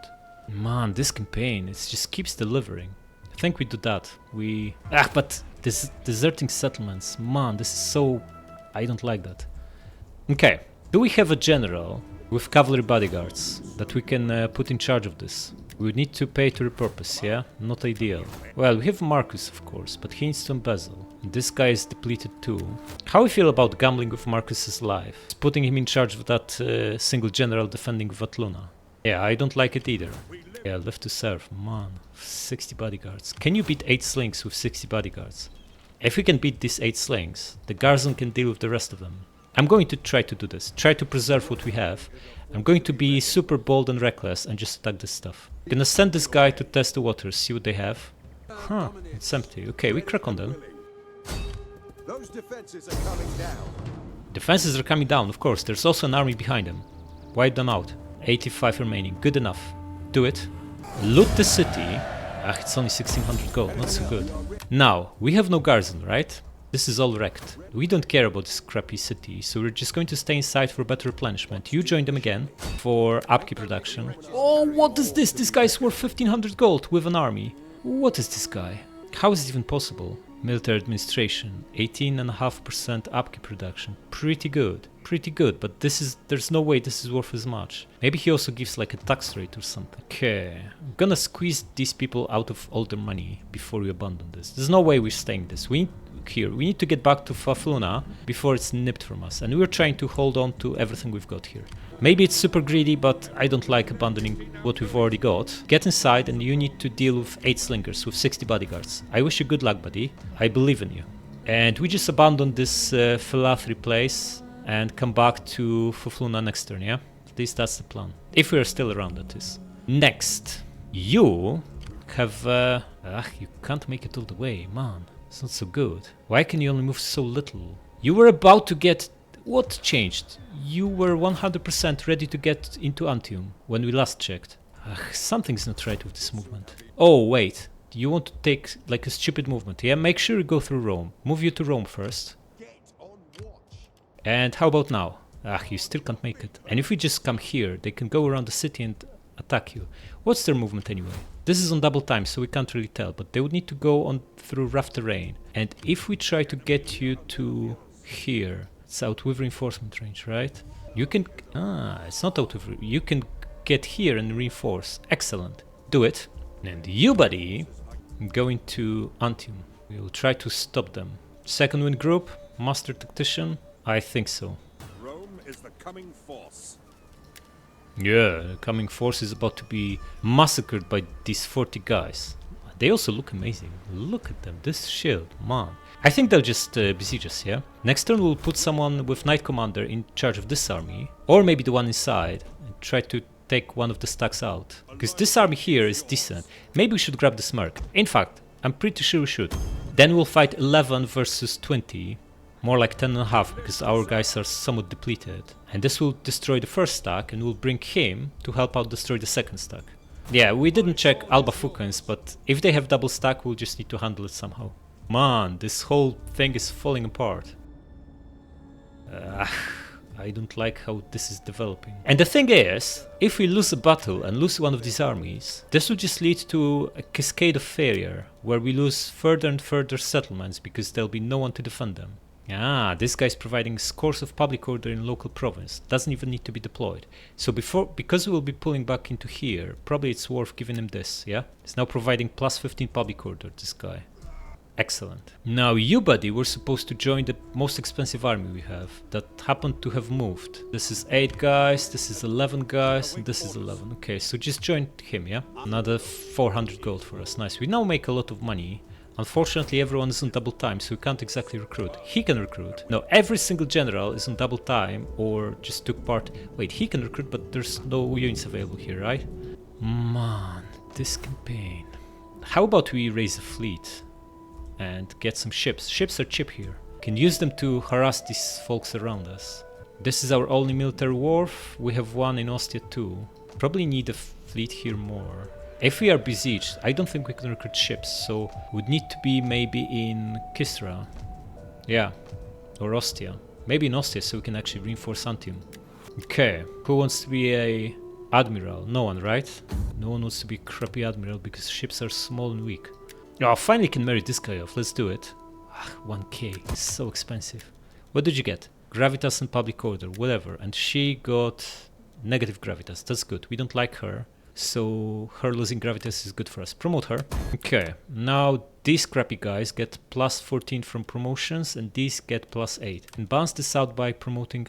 Man, this campaign, it just keeps delivering. I think we do that. But this deserting settlements, man, this is so... I don't like that. Okay, do we have a general with cavalry bodyguards that we can put in charge of this? We would need to pay to repurpose, yeah? Not ideal. Well, we have Marcus, of course, but he needs to embezzle. And this guy is depleted too. How we feel about gambling with Marcus's life? It's putting him in charge of that single general defending Vatluna. Yeah, I don't like it either. Yeah, left to serve. Man, 60 bodyguards. Can you beat 8 slings with 60 bodyguards? If we can beat these 8 slings, the garrison can deal with the rest of them. I'm going to try to do this. Try to preserve what we have. I'm going to be super bold and reckless and just attack this stuff. I'm gonna send this guy to test the waters, see what they have. Huh, it's empty. Okay, we crack on them. Those defenses are coming down. Defenses are coming down, of course. There's also an army behind them. Wipe them out. 85 remaining. Good enough. Do it. Loot the city. It's only 1600 gold. Not so good. Now, we have no garrison, right? This is all wrecked. We don't care about this crappy city, so we're just going to stay inside for better replenishment. You join them again for upkeep production. Oh, what is this? This guy's worth 1500 gold with an army. What is this guy? How is it even possible? Military administration, 18.5% upkeep production. Pretty good, but there's no way this is worth as much. Maybe he also gives like a tax rate or something. Okay, I'm gonna squeeze these people out of all their money before we abandon this. There's no way we're staying this. We need to get back to Vatluna before it's nipped from us, and we're trying to hold on to everything we've got here. Maybe it's super greedy, but I don't like abandoning what we've already got. Get inside and you need to deal with 8 slingers with 60 bodyguards. I wish you good luck, buddy. I believe in you. And we just abandon this Philathri place and come back to Vatluna next turn, yeah? At least that's the plan. If we are still around, that is. Next, you have... you can't make it all the way, man. It's not so good. Why can you only move so little? You were about to get... What changed? You were 100% ready to get into Antium when we last checked. Something's not right with this movement. Oh, wait. You want to take like a stupid movement, yeah? Make sure you go through Rome. Move you to Rome first. And how about now? You still can't make it. And if we just come here, they can go around the city and attack you. What's their movement anyway? This is on double time, so we can't really tell, but they would need to go on through rough terrain. And if we try to get you to here, it's out with reinforcement range, right? You can... it's not out with... You can get here and reinforce. Excellent. Do it. And you, buddy, go into Antium. We will try to stop them. Second wind group, master tactician. I think so. Rome is the coming force. Yeah, the coming force is about to be massacred by these 40 guys. They also look amazing. Look at them. This shield, man. I think they'll just besiege us, yeah? Next turn we'll put someone with Knight Commander in charge of this army. Or maybe the one inside. And try to take one of the stacks out. Because this army here is decent. Maybe we should grab the Smirk. In fact, I'm pretty sure we should. Then we'll fight 11 versus 20. More like 10.5 because our guys are somewhat depleted. And this will destroy the first stack and we'll bring him to help out destroy the second stack. Yeah, we didn't check Alba Fukans, but if they have double stack, we'll just need to handle it somehow. Man, this whole thing is falling apart. I don't like how this is developing. And the thing is, if we lose a battle and lose one of these armies, this will just lead to a cascade of failure, where we lose further and further settlements because there'll be no one to defend them. Ah, this guy's providing scores of public order in local province. Doesn't even need to be deployed. So because we will be pulling back into here, probably it's worth giving him this, yeah? He's now providing plus 15 public order, this guy. Excellent. Now you, buddy, were supposed to join the most expensive army we have that happened to have moved. This is 8 guys, this is 11 guys, and this is 11. Okay, so just join him, yeah? Another 400 gold for us. Nice. We now make a lot of money. Unfortunately, everyone is on double time, so we can't exactly recruit. He can recruit. No, every single general is on double time or just took part. Wait, he can recruit, but there's no units available here, right? Man, this campaign. How about we raise a fleet and get some ships? Ships are cheap here. Can use them to harass these folks around us. This is our only military wharf. We have one in Ostia too. Probably need a fleet here more. If we are besieged, I don't think we can recruit ships, so would need to be maybe in Kisra. Yeah, or Ostia. Maybe in Ostia so we can actually reinforce Antium. Okay, who wants to be a admiral? No one, right? No one wants to be a crappy admiral because ships are small and weak. Oh, finally can marry this guy off, let's do it. 1k, it's so expensive. What did you get? Gravitas and public order, whatever. And she got negative gravitas, that's good. We don't like her. So her losing gravitas is good for us. Promote her. Okay, now these crappy guys get plus 14 from promotions and these get plus 8. And balance this out by promoting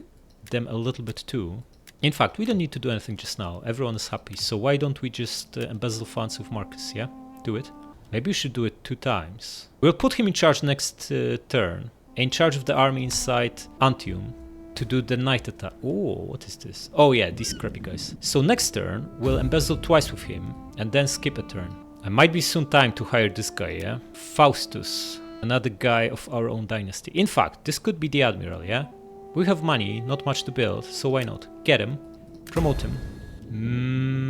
them a little bit too. In fact, we don't need to do anything just now. Everyone is happy. So why don't we just embezzle funds with Marcus, yeah? Do it. Maybe we should do it 2 times. We'll put him in charge next turn. In charge of the army inside Antium. To do the night attack. Oh, what is this? Oh yeah, these crappy guys. So next turn, we'll embezzle twice with him, and then skip a turn. I might be soon time to hire this guy, yeah? Faustus, another guy of our own dynasty. In fact, this could be the admiral, yeah? We have money, not much to build, so why not? Get him, promote him,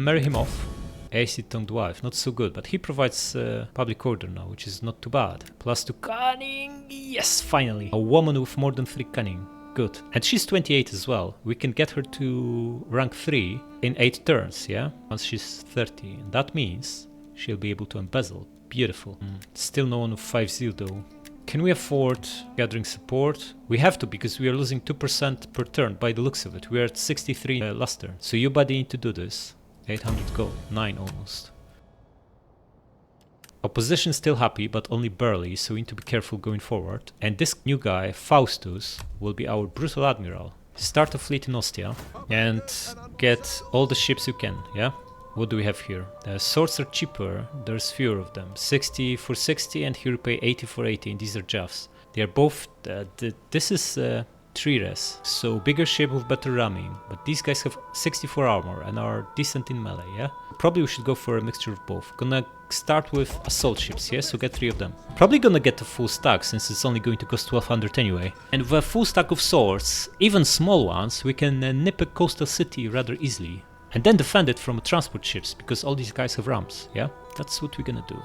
marry him off. AC tongued wife, not so good, but he provides public order now, which is not too bad. Plus 2 cunning, yes, finally. A woman with more than 3 cunning. Good. And she's 28 as well. We can get her to rank 3 in 8 turns, yeah? Once she's 30. And that means she'll be able to embezzle. Beautiful. Still no one with 5 zeal though. Can we afford gathering support? We have to because we are losing 2% per turn by the looks of it. We are at 63 last turn. So you buddy need to do this. 800 gold. 9 almost. Opposition still happy, but only barely, so we need to be careful going forward. And this new guy, Faustus, will be our brutal admiral. Start a fleet in Ostia and get all the ships you can, yeah? What do we have here? The swords are cheaper, there's fewer of them. 60 for 60 and here we pay 80 for 80 and these are Jaffs. They are both, this is 3 res, so bigger ship with better ramming. But these guys have 64 armor and are decent in melee, yeah? Probably we should go for a mixture of both. Gonna start with assault ships, yeah? So get 3 of them. Probably gonna get a full stack since it's only going to cost 1200 anyway. And with a full stack of swords, even small ones, we can nip a coastal city rather easily. And then defend it from transport ships, because all these guys have ramps, yeah? That's what we're gonna do.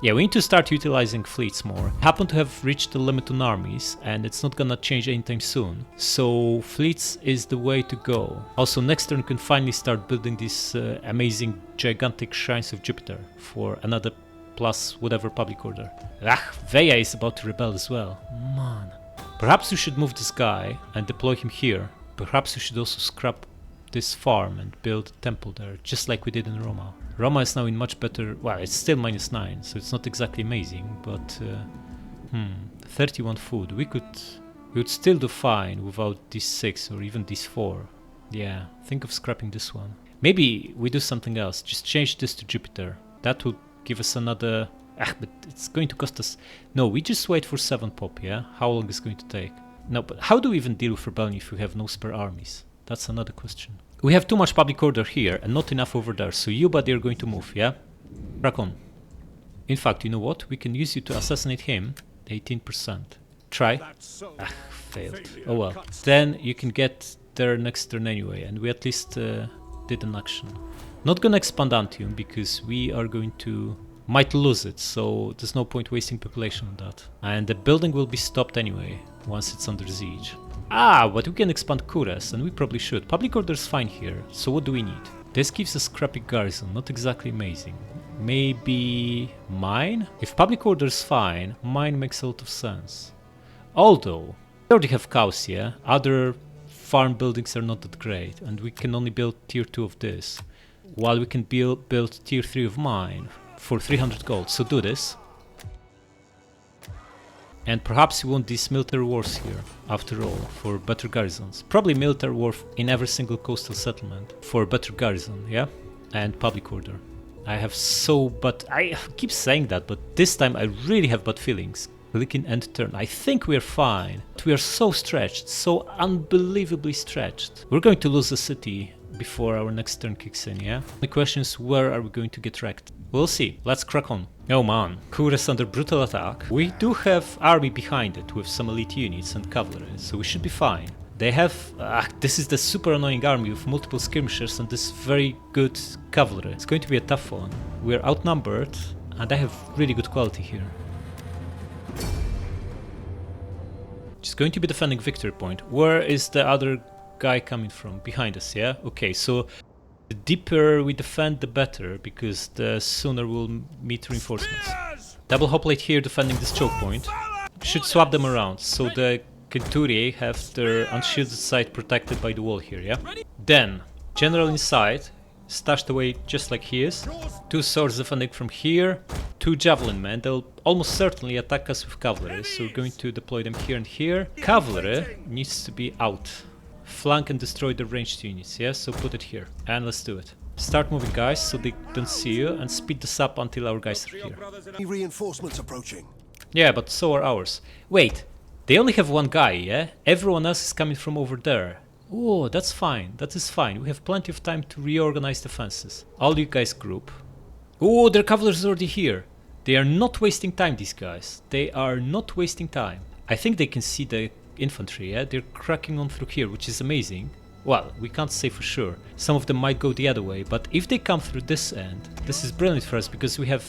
Yeah, we need to start utilizing fleets more. Happen to have reached the limit on armies, and it's not gonna change anytime soon. So fleets is the way to go. Also, next turn we can finally start building these amazing gigantic shrines of Jupiter for another plus whatever public order. Veya is about to rebel as well. Man. Perhaps we should move this guy and deploy him here. Perhaps we should also scrap this farm and build a temple there, just like we did in Roma. Roma is now in much better... well, it's still -9, so it's not exactly amazing, but... 31 food. We would still do fine without these 6 or even these 4. Yeah, think of scrapping this one. Maybe we do something else, just change this to Jupiter. That would give us another... but it's going to cost us... No, we just wait for 7 pop, yeah? How long is it going to take? No, but how do we even deal with rebellion if we have no spare armies? That's another question. We have too much public order here and not enough over there, so you buddy are going to move, yeah? Crack on. In fact, you know what? We can use you to assassinate him. 18%. Try. Ah, failed. Oh well. Then you can get there next turn anyway, and we at least did an action. Not gonna expand Antium because we are going to... might lose it, so there's no point wasting population on that. And the building will be stopped anyway, once it's under siege. Ah, but we can expand Kures, and we probably should. Public order's fine here, so what do we need? This gives us crappy garrison, not exactly amazing. Maybe... mine? If public order's fine, mine makes a lot of sense. Although, we already have cows, yeah? Other farm buildings are not that great, and we can only build tier 2 of this. While we can build tier 3 of mine for 300 gold, so do this. And perhaps we want these military wars here, after all, for better garrisons. Probably military war in every single coastal settlement for better garrison, yeah? And public order. I have I keep saying that, but this time I really have bad feelings. Clicking end turn. I think we're fine. We are so stretched, so unbelievably stretched. We're going to lose the city before our next turn kicks in, yeah? The question is, where are we going to get wrecked? We'll see. Let's crack on. Oh man, Kures under brutal attack. We do have army behind it with some elite units and cavalry, so we should be fine. They have... this is the super annoying army with multiple skirmishers and this very good cavalry. It's going to be a tough one. We're outnumbered and I have really good quality here. It's going to be defending victory point. Where is the other guy coming from? Behind us, yeah? Okay, so the deeper we defend, the better, because the sooner we'll meet reinforcements. Double hoplite here defending this choke point. Should swap them around, so the Centuri have their unshielded side protected by the wall here, yeah? Then, general inside, stashed away just like he is. 2 swords defending from here. 2 javelin men, they'll almost certainly attack us with cavalry, so we're going to deploy them here and here. Cavalry needs to be out. Flank and destroy the ranged units, yeah? So put it here, and let's do it. Start moving guys so they don't see you, and speed this up until our guys are here. Reinforcements approaching. Yeah, but so are ours. Wait, they only have 1 guy, yeah? Everyone else is coming from over there. Oh, that's fine, that is fine. We have plenty of time to reorganize defenses. All you guys group. Oh, their cavalry is already here. They are not wasting time, these guys. They are not wasting time. I think they can see the infantry, yeah? They're cracking on through here, which is amazing. Well, we can't say for sure. Some of them might go the other way, but if they come through this end, this is brilliant for us because we have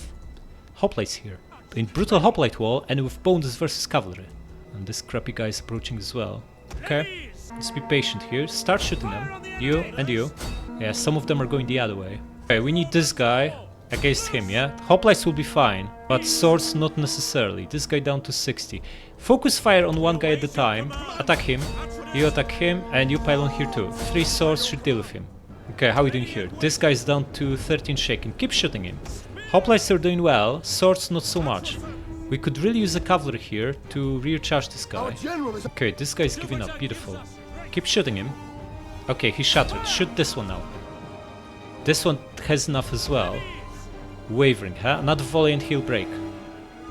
hoplites here. In brutal hoplite wall and with bonus versus cavalry. And this crappy guy is approaching as well. Okay, let's be patient here. Start shooting them. You and you. Yeah, some of them are going the other way. Okay, we need this guy against him, yeah? Hoplites will be fine, but swords not necessarily. This guy down to 60. Focus fire on 1 guy at a time. Attack him. You attack him, and you pile on here too. 3 swords should deal with him. Okay, how are we doing here? This guy's down to 13 shaken. Keep shooting him. Hoplites are doing well, swords not so much. We could really use a cavalry here to recharge this guy. Okay, this guy is giving up. Beautiful. Keep shooting him. Okay, he's shattered. Shoot this one now. This one has enough as well. Wavering, huh? Another volley and he'll break.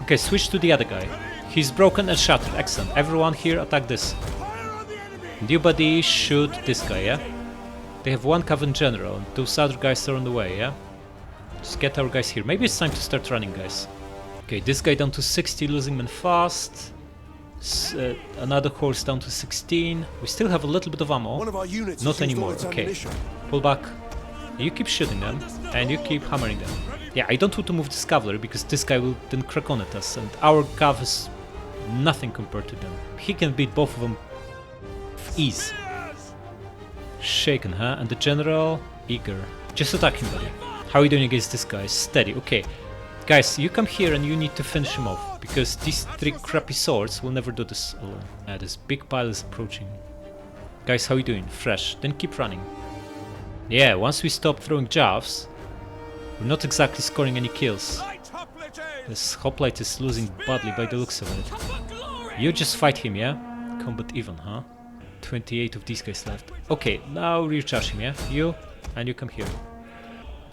Okay, switch to the other guy. He's broken and shattered. Excellent. Everyone here attack this. New buddy, shoot this guy, yeah? They have 1 Coven General. Those other guys are on the way, yeah? Just get our guys here. Maybe it's time to start running, guys. Okay, this guy down to 60, losing men fast. Another horse down to 16. We still have a little bit of ammo. Not anymore. Okay, pull back. You keep shooting them, and you keep hammering them. Yeah, I don't want to move this cavalry, because this guy will then crack on at us, and our cav is nothing compared to them. He can beat both of them with ease. Shaken, huh? And the general, eager. Just attack him, buddy. How are you doing against this guy? Steady, okay. Guys, you come here and you need to finish him off, because these 3 crappy swords will never do this alone. This big pile is approaching. Guys, how are you doing? Fresh. Then keep running. Yeah, once we stop throwing jabs, we're not exactly scoring any kills. This hoplite is losing badly by the looks of it. You just fight him, yeah? Combat even, huh? 28 of these guys left. Okay, now recharge him, yeah? You, and you come here.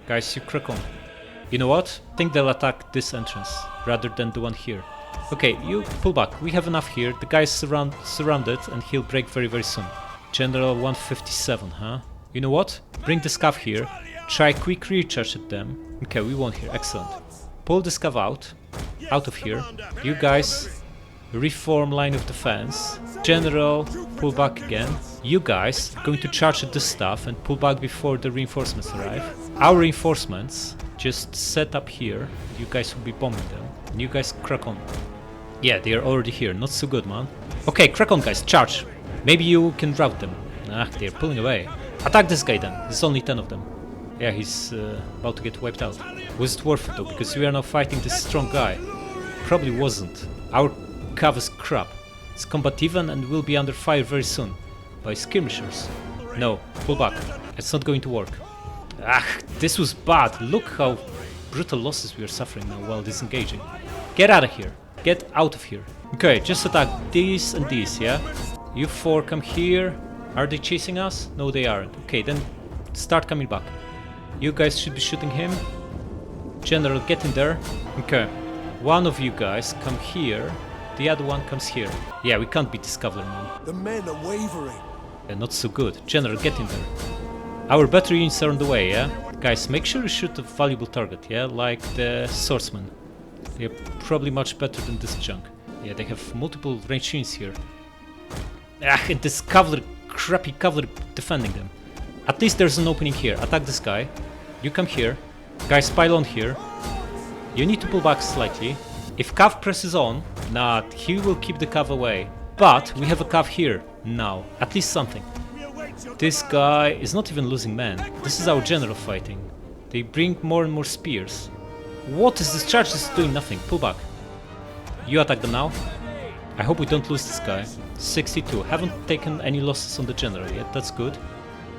Guys, you crack on. You know what? I think they'll attack this entrance, rather than the one here. Okay, you pull back. We have enough here. The guy's surrounded, and he'll break very, very soon. General 157, huh? You know what? Bring the scav here. Try quick recharge at them. Okay, we won here. Excellent. pull this cav out of here. You guys reform line of defense. General, pull back again. You guys going to charge at this stuff and pull back before the reinforcements arrive. Our reinforcements just set up here. You guys will be bombing them. And you guys crack on. Yeah, they are already here. Not so good, man. Okay, crack on, guys. Charge. Maybe you can rout them. Ah, they're pulling away. Attack this guy then. There's only 10 of them. Yeah, he's about to get wiped out. Was it worth it though? Because we are now fighting this strong guy. Probably wasn't. Our cav is crap. It's combat even and will be under fire very soon. By skirmishers. No, pull back. It's not going to work. Ah, this was bad. Look how brutal losses we are suffering now while disengaging. Get out of here. Get out of here. Okay, just attack these and these, yeah? You four come here. Are they chasing us? No, they aren't. Okay, then start coming back. You guys should be shooting him. General, get in there. Okay. One of you guys come here. The other one comes here. Yeah, we can't beat this cavalry, man. The men are wavering. Yeah, not so good. General, get in there. Our battery units are on the way, yeah? Guys, make sure you shoot a valuable target, yeah? Like the swordsman. They're probably much better than this junk. Yeah, they have multiple range units here. Ah, and this cavalry, crappy cavalry defending them. At least there's an opening here. Attack this guy. You come here. Guys, pile on here. You need to pull back slightly. If cav presses on, nah, he will keep the cav away. But we have a cav here now. At least something. This guy is not even losing men. This is our general fighting. They bring more and more spears. What is this charge? This is doing nothing. Pull back. You attack them now. I hope we don't lose this guy. 62. Haven't taken any losses on the general yet. That's good.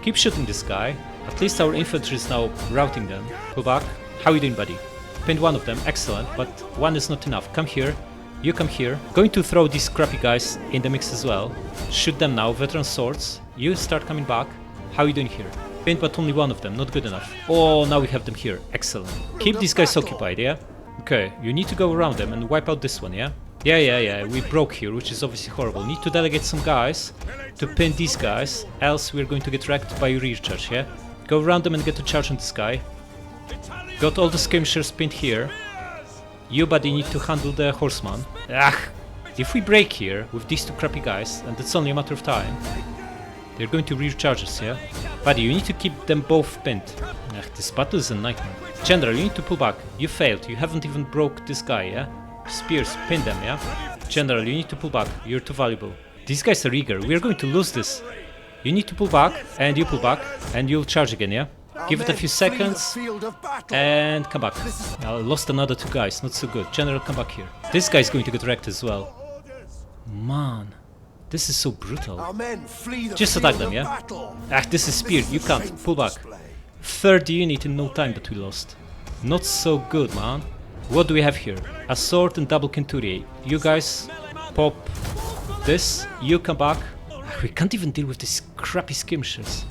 Keep shooting this guy. At least our infantry is now routing them. Pull back. How are you doing, buddy? Pinned one of them. Excellent. But one is not enough. Come here. You come here. Going to throw these crappy guys in the mix as well. Shoot them now. Veteran swords. You start coming back. How are you doing here? Pinned but only one of them. Not good enough. Oh, now we have them here. Excellent. Keep these guys occupied, yeah? Okay. You need to go around them and wipe out this one, yeah? Yeah. We broke here, which is obviously horrible. Need to delegate some guys to pin these guys. Else we're going to get wrecked by rear charge, yeah? Go around them and get a charge on this guy. Got all the skirmishers pinned here. You, buddy, need to handle the horseman. Ah! If we break here with these two crappy guys, and it's only a matter of time, they're going to rear charge us, yeah? Buddy, you need to keep them both pinned. Ah, this battle is a nightmare. General, you need to pull back. You failed. You haven't even broke this guy, yeah? Spears, pin them, yeah? General, you need to pull back. You're too valuable. These guys are eager. We are going to lose this. You need to pull back, and you pull back, and you'll charge again, yeah? Give it a few seconds, and come back. I lost another two guys, not so good. General, come back here. This guy's going to get wrecked as well. Man, this is so brutal. Just attack them, yeah? Ah, this is spear, you can't. Pull back. Third unit in no time that we lost. Not so good, man. What do we have here? A sword and double Centuriae. You guys pop this, you come back. We can't even deal with these crappy skirmishers.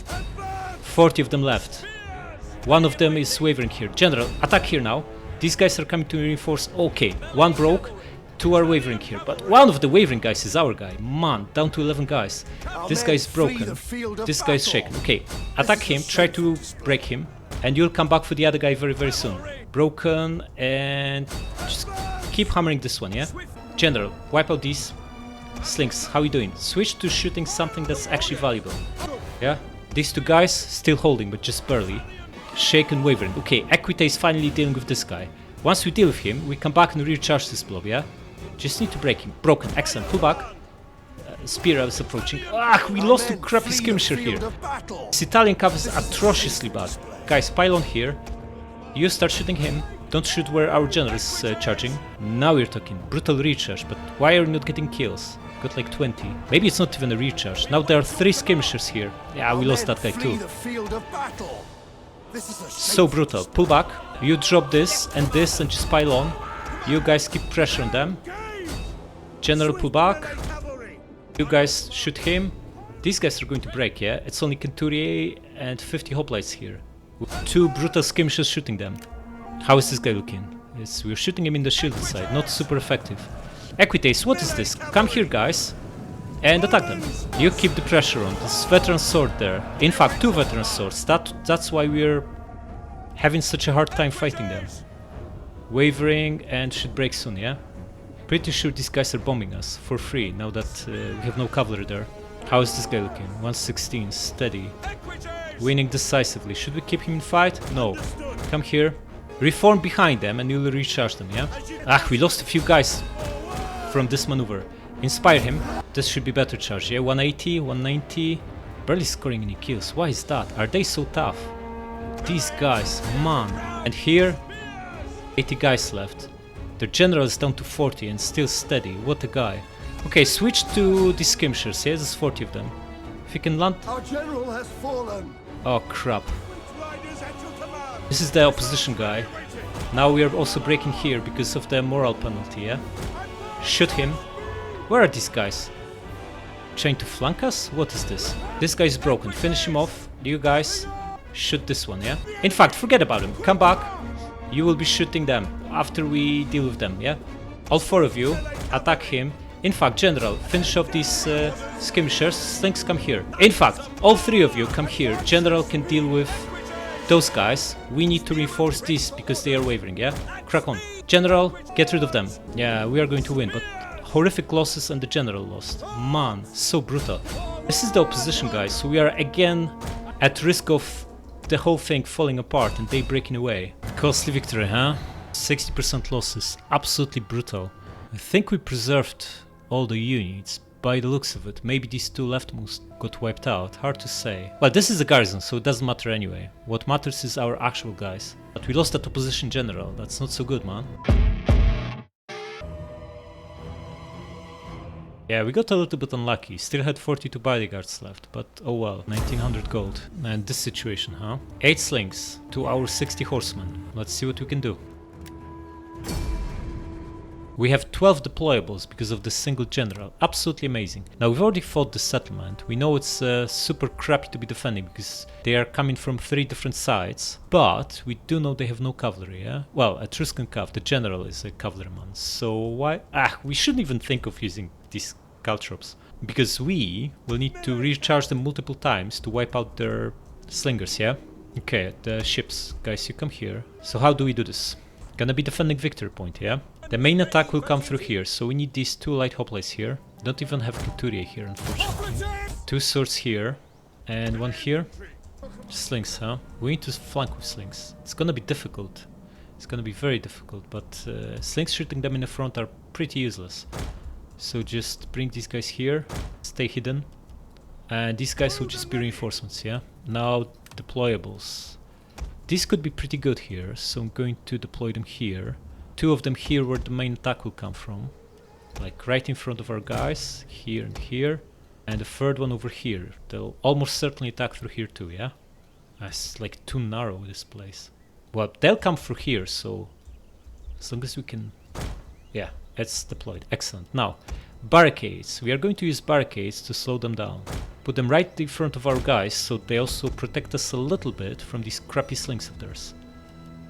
40 of them left. One of them is wavering here. General, attack here now. These guys are coming to reinforce. Okay, one broke, two are wavering here. But one of the wavering guys is our guy. Man, down to 11 guys. This guy is broken. This guy is shaken. Okay, attack him, try to break him. And you'll come back for the other guy very, very soon. Broken, and just keep hammering this one, yeah? General, wipe out these. Slings, how are you doing? Switch to shooting something that's actually valuable. Yeah? These two guys still holding, but just barely. Shaken, wavering. Okay, Equite is finally dealing with this guy. Once we deal with him, we come back and recharge this blob, yeah? Just need to break him. Broken, excellent. Pull back. Spear is approaching. Ah, we lost to crappy skirmisher here. This Italian cav is atrociously bad. Guys, pile on here. You start shooting him. Don't shoot where our general is charging. Now we're talking. Brutal recharge, but why are we not getting kills? Got like 20. Maybe it's not even a recharge. Now there are 3 skirmishers here. Yeah, we lost that guy too. So brutal. Pull back. You drop this and just pile on. You guys keep pressure on them. General, pull back. You guys shoot him. These guys are going to break, yeah? It's only Centuriae and 50 hoplites here. 2 brutal skirmishers shooting them. How is this guy looking? Yes, we're shooting him in the shielded side. Not super effective. Equites, what is this? Come here, guys, and attack them. You keep the pressure on. This veteran sword there. In fact, 2 veteran swords. That's why we're having such a hard time fighting them. Wavering and should break soon, yeah? Pretty sure these guys are bombing us for free now that we have no cavalry there. How is this guy looking? 116, steady. Winning decisively. Should we keep him in fight? No. Come here. Reform behind them and you'll recharge them, yeah? Ah, we lost a few guys from this maneuver. Inspire him. This should be better charge, yeah? 180, 190. Barely scoring any kills. Why is that? Are they so tough? These guys, man. And here, 80 guys left. Their general is down to 40 and still steady. What a guy. Okay, switch to the skirmishers, yeah? There's 40 of them. If you can land... Our general has fallen. Oh crap. This is the opposition guy. Now we are also breaking here because of the moral penalty, yeah? Shoot him. Where are these guys? Trying to flank us? What is this? This guy is broken. Finish him off. You guys shoot this one, yeah? In fact, forget about him. Come back. You will be shooting them after we deal with them, yeah? All 4 of you attack him. In fact, General, finish off these skirmishers. Slings, come here. In fact, all 3 of you come here. General can deal with those guys. We need to reinforce these because they are wavering, yeah? Crack on. General, get rid of them. Yeah, we are going to win, but horrific losses and the General lost. Man, so brutal. This is the opposition, guys, so we are again at risk of the whole thing falling apart and they breaking away. Costly victory, huh? 60% losses. Absolutely brutal. I think we preserved all the units, by the looks of it. Maybe these 2 leftmost got wiped out, hard to say. Well, this is a garrison, so it doesn't matter anyway. What matters is our actual guys. But we lost that opposition general, that's not so good, man. Yeah, we got a little bit unlucky, still had 42 bodyguards left, but oh well, 1900 gold. And this situation, huh? 8 slings to our 60 horsemen. Let's see what we can do. We have 12 deployables because of the single general. Absolutely amazing. Now we've already fought the settlement. We know it's super crappy to be defending because they are coming from 3 different sides. But we do know they have no cavalry, yeah? Well, Etruscan cav, the general is a cavalryman. So why... we shouldn't even think of using these caltrops. Because we will need to recharge them multiple times to wipe out their slingers, yeah? Okay, the ships. Guys, you come here. So how do we do this? Gonna be defending victory point, yeah? The main attack will come through here, so we need these 2 light hoplites here. Don't even have Couturier here, unfortunately. 2 swords here, and 1 here. Slings, huh? We need to flank with slings. It's gonna be difficult. It's gonna be very difficult, but slings shooting them in the front are pretty useless. So just bring these guys here, stay hidden. And these guys will just be reinforcements, yeah? Now, deployables. These could be pretty good here, so I'm going to deploy them here. 2 of them here where the main attack will come from. Like right in front of our guys, here and here. And the 3rd one over here. They'll almost certainly attack through here too, yeah? It's like too narrow, this place. Well, they'll come through here, so... as long as we can... yeah, it's deployed. Excellent. Now, barricades. We are going to use barricades to slow them down. Put them right in front of our guys, so they also protect us a little bit from these crappy slings of theirs.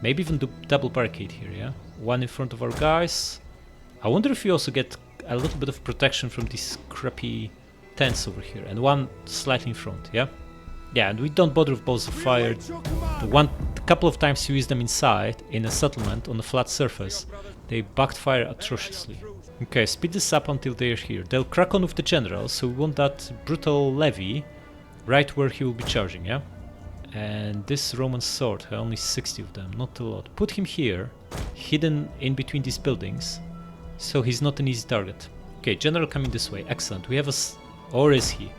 Maybe even do double barricade here, yeah? 1 in front of our guys. I wonder if we also get a little bit of protection from these crappy tents over here. And 1 slightly in front, yeah? Yeah, and we don't bother with balls of fire. The couple of times you use them inside, in a settlement, on a flat surface, they backfire atrociously. Okay, speed this up until they're here. They'll crack on with the general, so we want that brutal levy right where he will be charging, yeah? And this Roman sword, only 60 of them, not a lot. Put him here, hidden in between these buildings, so he's not an easy target. Okay, general coming this way, excellent. We have a... or is he?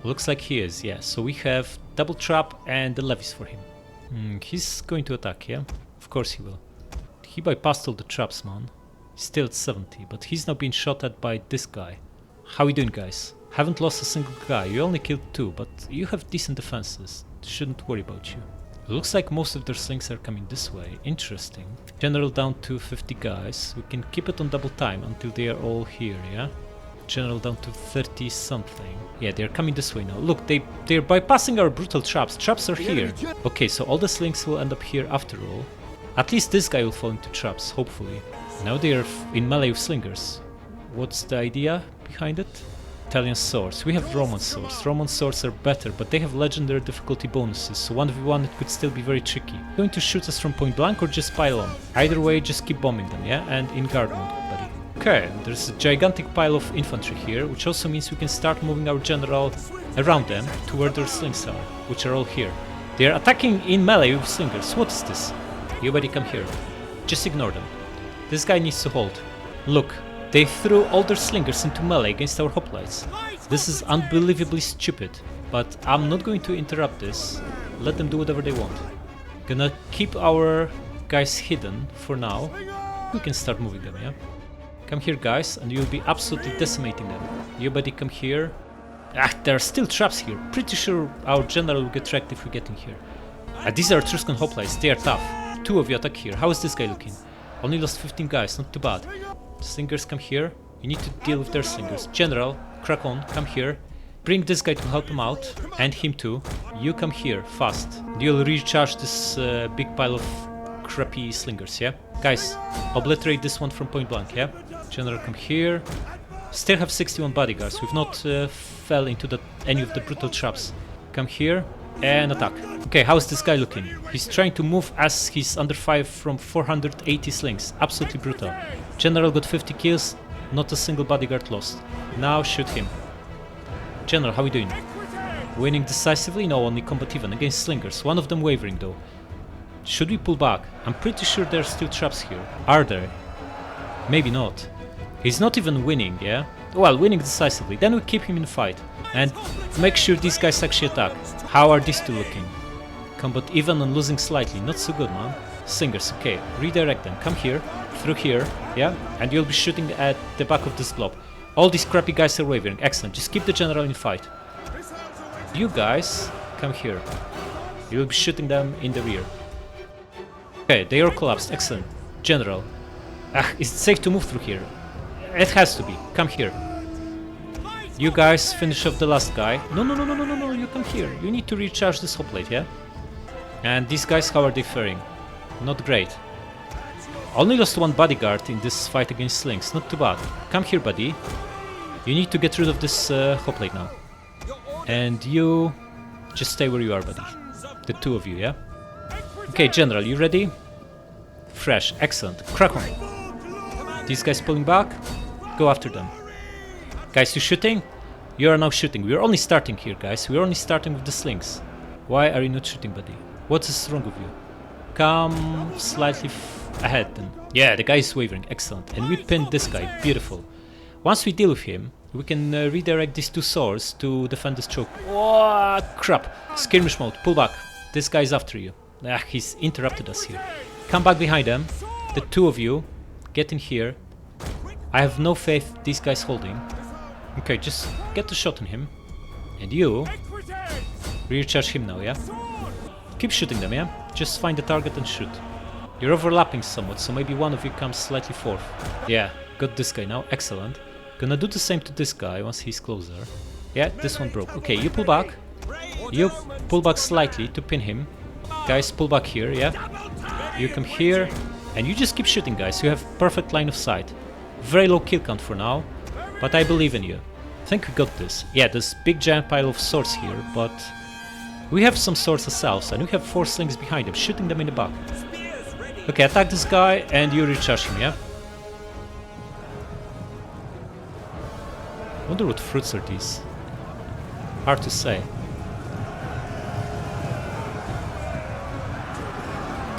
Looks like he is, yeah. So we have double trap and the levies for him. He's going to attack, yeah? Of course he will. He bypassed all the traps, man. He's still at 70, but he's now being shot at by this guy. How we doing, guys? Haven't lost a single guy. You only killed 2, but you have decent defenses. Shouldn't worry about you. Looks like most of their slings are coming this way. Interesting. General down to 50 guys. We can keep it on double time until they are all here, yeah? General down to 30 something. Yeah, they're coming this way now. Look, they're bypassing our brutal traps. Traps are here. Okay, so all the slings will end up here after all. At least this guy will fall into traps, hopefully. Now they are in melee with slingers. What's the idea behind it? Italian swords. We have Roman swords. Roman swords are better, but they have legendary difficulty bonuses, so 1v1 it could still be very tricky. Going to shoot us from point blank or just pile on? Either way, just keep bombing them, yeah? And in guard mode, buddy. Okay, there's a gigantic pile of infantry here, which also means we can start moving our general around them to where their slings are, which are all here. They are attacking in melee with slingers. What is this? You buddy, come here. Just ignore them. This guy needs to hold. Look. They threw all their slingers into melee against our hoplites. This is unbelievably stupid, but I'm not going to interrupt this. Let them do whatever they want. Gonna keep our guys hidden for now. We can start moving them, yeah? Come here, guys, and you'll be absolutely decimating them. You buddy, come here. Ah, there are still traps here. Pretty sure our general will get tracked if we get in here. These are Etruscan hoplites, they are tough. 2 of you attack here. How is this guy looking? Only lost 15 guys, not too bad. Slingers, come here. You need to deal with their slingers. General, crack on, come here. Bring this guy to help him out, and him too. You come here, fast. You'll recharge this big pile of crappy slingers, yeah? Guys, obliterate this one from point blank, yeah? General, come here. Still have 61 bodyguards. We've not fell into any of the brutal traps. Come here and attack. Okay, how is this guy looking? He's trying to move as he's under 5 from 480 slings. Absolutely brutal. General got 50 kills, not a single bodyguard lost. Now shoot him. General, how are we doing? Winning decisively? No, only combat even against slingers. One of them wavering though. Should we pull back? I'm pretty sure there are still traps here. Are there? Maybe not. He's not even winning, yeah? Well, winning decisively. Then we keep him in the fight. And make sure these guys actually attack. How are these two looking? Combat even and losing slightly. Not so good, man. Slingers, okay. Redirect them. Come here. Through here. Yeah? And you'll be shooting at the back of this blob. All these crappy guys are wavering. Excellent. Just keep the general in fight. You guys, come here. You'll be shooting them in the rear. Okay, they are collapsed. Excellent. General. Is it safe to move through here? It has to be. Come here. You guys finish off the last guy. No, you come here. You need to recharge this hoplite, yeah? And these guys, how are they faring? Not great. Only lost 1 bodyguard in this fight against slings. Not too bad. Come here, buddy. You need to get rid of this hoplite now. And you... just stay where you are, buddy. The 2 of you, yeah? Okay, General, you ready? Fresh. Excellent. Crack on. These guys pulling back. Go after them. Guys, you shooting? You are now shooting. We are only starting here, guys. We are only starting with the slings. Why are you not shooting, buddy? What is wrong with you? Come slightly ahead then. Yeah, the guy is wavering. Excellent. And we pinned this guy. Beautiful. Once we deal with him, we can redirect these 2 swords to defend this choke. Oh, crap. Skirmish mode. Pull back. This guy is after you. He's interrupted us here. Come back behind them. The 2 of you. Get in here. I have no faith these guys holding. Okay, just get the shot on him. And you... recharge him now, yeah? Keep shooting them, yeah? Just find the target and shoot. You're overlapping somewhat, so maybe one of you comes slightly forth. Yeah, got this guy now. Excellent. Gonna do the same to this guy once he's closer. Yeah, this one broke. Okay, you pull back. You pull back slightly to pin him. Guys, pull back here, yeah? You come here. And you just keep shooting, guys. You have perfect line of sight. Very low kill count for now. But I believe in you. I think we got this. Yeah, there's big giant pile of swords here, but... we have some swords ourselves, and we have 4 slings behind them, shooting them in the back. Okay, attack this guy, and you recharge him, yeah? Wonder what fruits are these? Hard to say.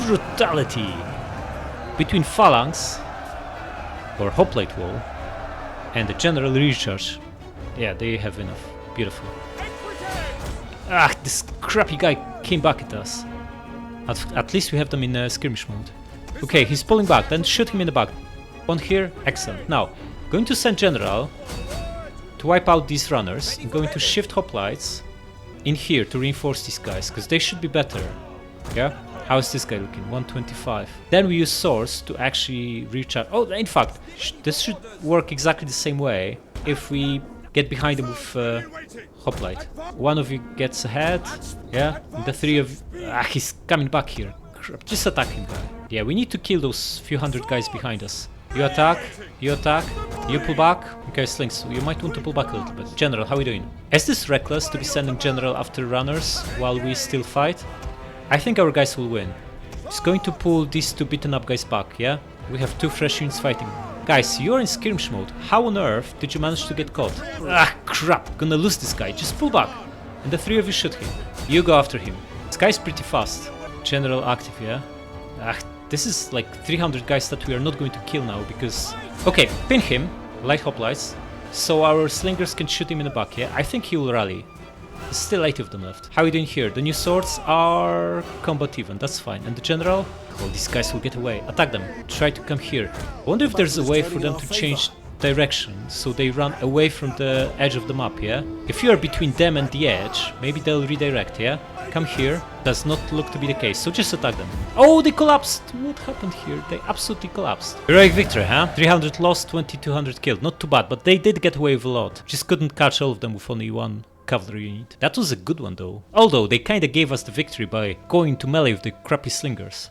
Brutality! Between phalanx, or hoplite wall, and the general recharge. Yeah, they have enough. Beautiful. This crappy guy came back at us. At least we have them in skirmish mode. Okay, he's pulling back, then shoot him in the back. One here, excellent. Now, going to send general to wipe out these runners. I'm going to shift hoplites in here to reinforce these guys, because they should be better. Yeah? How is this guy looking? 125. Then we use swords to actually recharge. Oh, in fact, this should work exactly the same way if we get behind him with hoplite. One of you gets ahead, yeah? And the 3 of you... he's coming back here. Crap, just attack him, guy. Yeah, we need to kill those few hundred guys behind us. You attack, you attack, you pull back. Okay, Slings, you might want to pull back a little bit. General, how are you doing? Is this reckless to be sending General after runners while we still fight? I think our guys will win. Just going to pull these two beaten up guys back, yeah? We have two fresh units fighting. Guys, you're in skirmish mode. How on earth did you manage to get caught? Ah, crap, gonna lose this guy. Just pull back. And the three of you shoot him. You go after him. This guy's pretty fast. General active, yeah? Ah, this is like 300 guys that we are not going to kill now because... Okay, pin him. Light hoplites. So our slingers can shoot him in the back, yeah? I think he will rally. There's still 8 of them left. How are you doing here? The new swords are combat even, that's fine. And the general? Oh, these guys will get away. Attack them. Try to come here. I wonder if there's a way for them to change direction so they run away from the edge of the map, yeah? If you are between them and the edge, maybe they'll redirect, yeah? Come here. Does not look to be the case, so just attack them. Oh, they collapsed! What happened here? They absolutely collapsed. Heroic victory, huh? 300 lost, 2200 killed. Not too bad, but they did get away with a lot. Just couldn't catch all of them with only one cavalry unit. That was a good one though. Although they kinda gave us the victory by going to melee with the crappy slingers.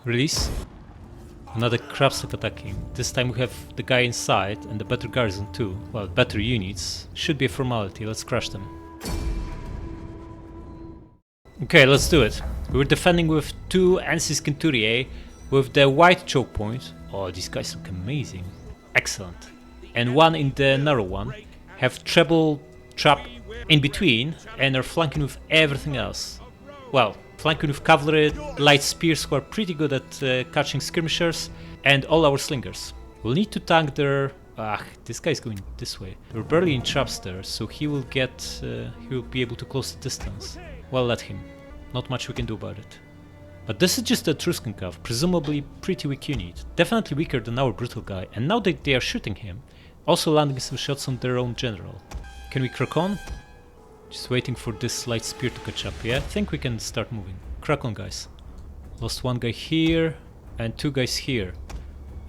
Release. Another crapsack attacking. This time we have the guy inside and the better garrison too. Well, better units. Should be a formality. Let's crush them. Okay, let's do it. We were defending with 2 Ansis Centuriae with the white choke point. Oh, these guys look amazing. Excellent. And one in the narrow one. Have treble trap in between and are flanking with everything else. Well, flanking with cavalry, light spears who are pretty good at catching skirmishers, and all our slingers. We'll need to tank their... Ah, this guy's going this way. We're barely in traps there, so he will be able to close the distance. Well, let him. Not much we can do about it. But this is just a Etruscan cav, presumably pretty weak unit. Definitely weaker than our brutal guy, and now that they are shooting him, also landing some shots on their own general. Can we crack on? Just waiting for this light spear to catch up, yeah? I think we can start moving. Crack on, guys. Lost 1 guy here, and 2 guys here.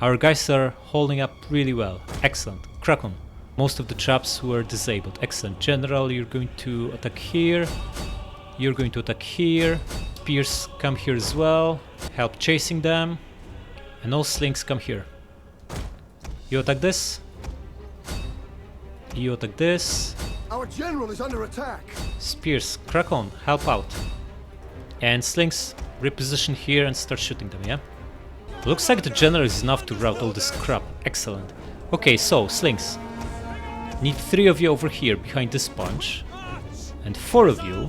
Our guys are holding up really well. Excellent. Crack on. Most of the traps were disabled. Excellent. General, you're going to attack here. You're going to attack here. Spears come here as well. Help chasing them. And all slings come here. You attack this. You attack this. Our general is under attack. Spears, crack on, help out. And slings, reposition here and start shooting them, yeah? Looks like the general is enough to rout all this crap. Excellent. Okay, so, slings. Need 3 of you over here behind this bunch. And 4 of you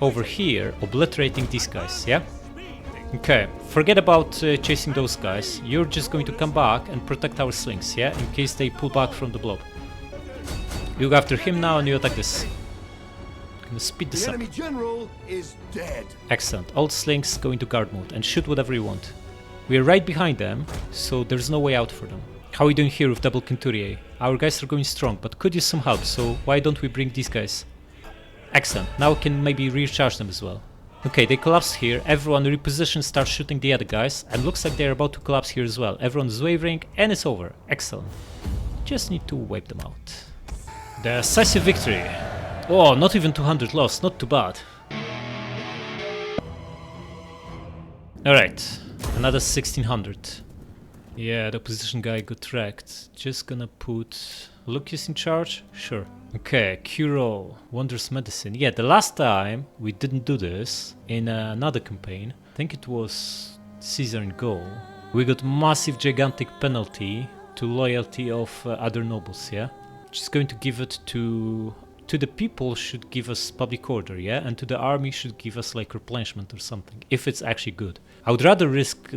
over here obliterating these guys, yeah? Okay, forget about chasing those guys. You're just going to come back and protect our slings, yeah? In case they pull back from the blob. You go after him now and you attack this. Gonna speed this up. The enemy general is dead. Excellent. All slings go into guard mode and shoot whatever you want. We are right behind them, so there's no way out for them. How are we doing here with double Centuriae? Our guys are going strong, but could use some help, so why don't we bring these guys? Excellent. Now we can maybe recharge them as well. Okay, they collapsed here. Everyone reposition, start shooting the other guys, and looks like they're about to collapse here as well. Everyone is wavering, and it's over. Excellent. Just need to wipe them out. The decisive victory. Oh, not even 200 lost, not too bad. Alright, another 1600. Yeah, the opposition guy got wrecked. Just gonna put Lucas in charge? Sure. Okay, cure all, wondrous medicine. Yeah, the last time we didn't do this in another campaign, I think it was Caesar in Gaul, we got massive gigantic penalty to loyalty of other nobles, yeah? Just going to give it to the people should give us public order, yeah? And to the army should give us like replenishment or something, if it's actually good. I would rather risk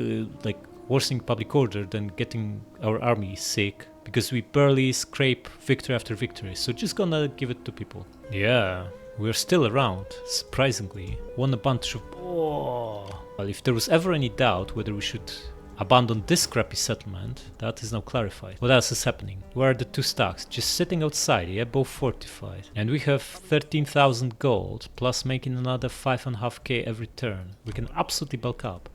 like worsening public order than getting our army sick, because we barely scrape victory after victory, so just gonna give it to people. Yeah, we're still around, surprisingly. Won a bunch of... Oh. Well, if there was ever any doubt whether we should abandon this crappy settlement, that is now clarified. What else is happening? Where are the 2 stacks? Just sitting outside, yeah, both fortified. And we have 13,000 gold, plus making another 5.5k every turn. We can absolutely bulk up.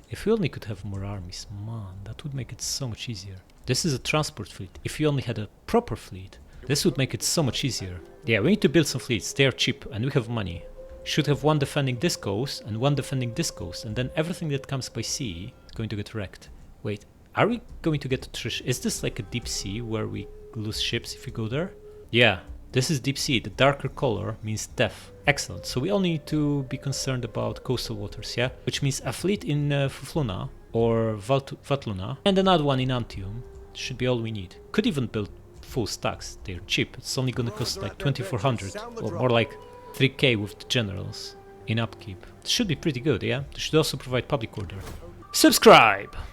If we only could have more armies, man, that would make it so much easier. This is a transport fleet. If we only had a proper fleet, this would make it so much easier. Yeah, we need to build some fleets. They are cheap and we have money. should have one defending this coast and one defending this coast, and then everything that comes by sea is going to get wrecked. Wait, are we going to get attrition? Is this like a deep sea where we lose ships if we go there? Yeah, this is deep sea. The darker color means death. Excellent. So we only need to be concerned about coastal waters, yeah? Which means a fleet in Vatluna or Vatluna and another one in Antium should be all we need. Could even build full stacks. They're cheap. It's only gonna cost like 2400 or more like 3k with the generals in upkeep. It should be pretty good, yeah? They should also provide public order. Subscribe!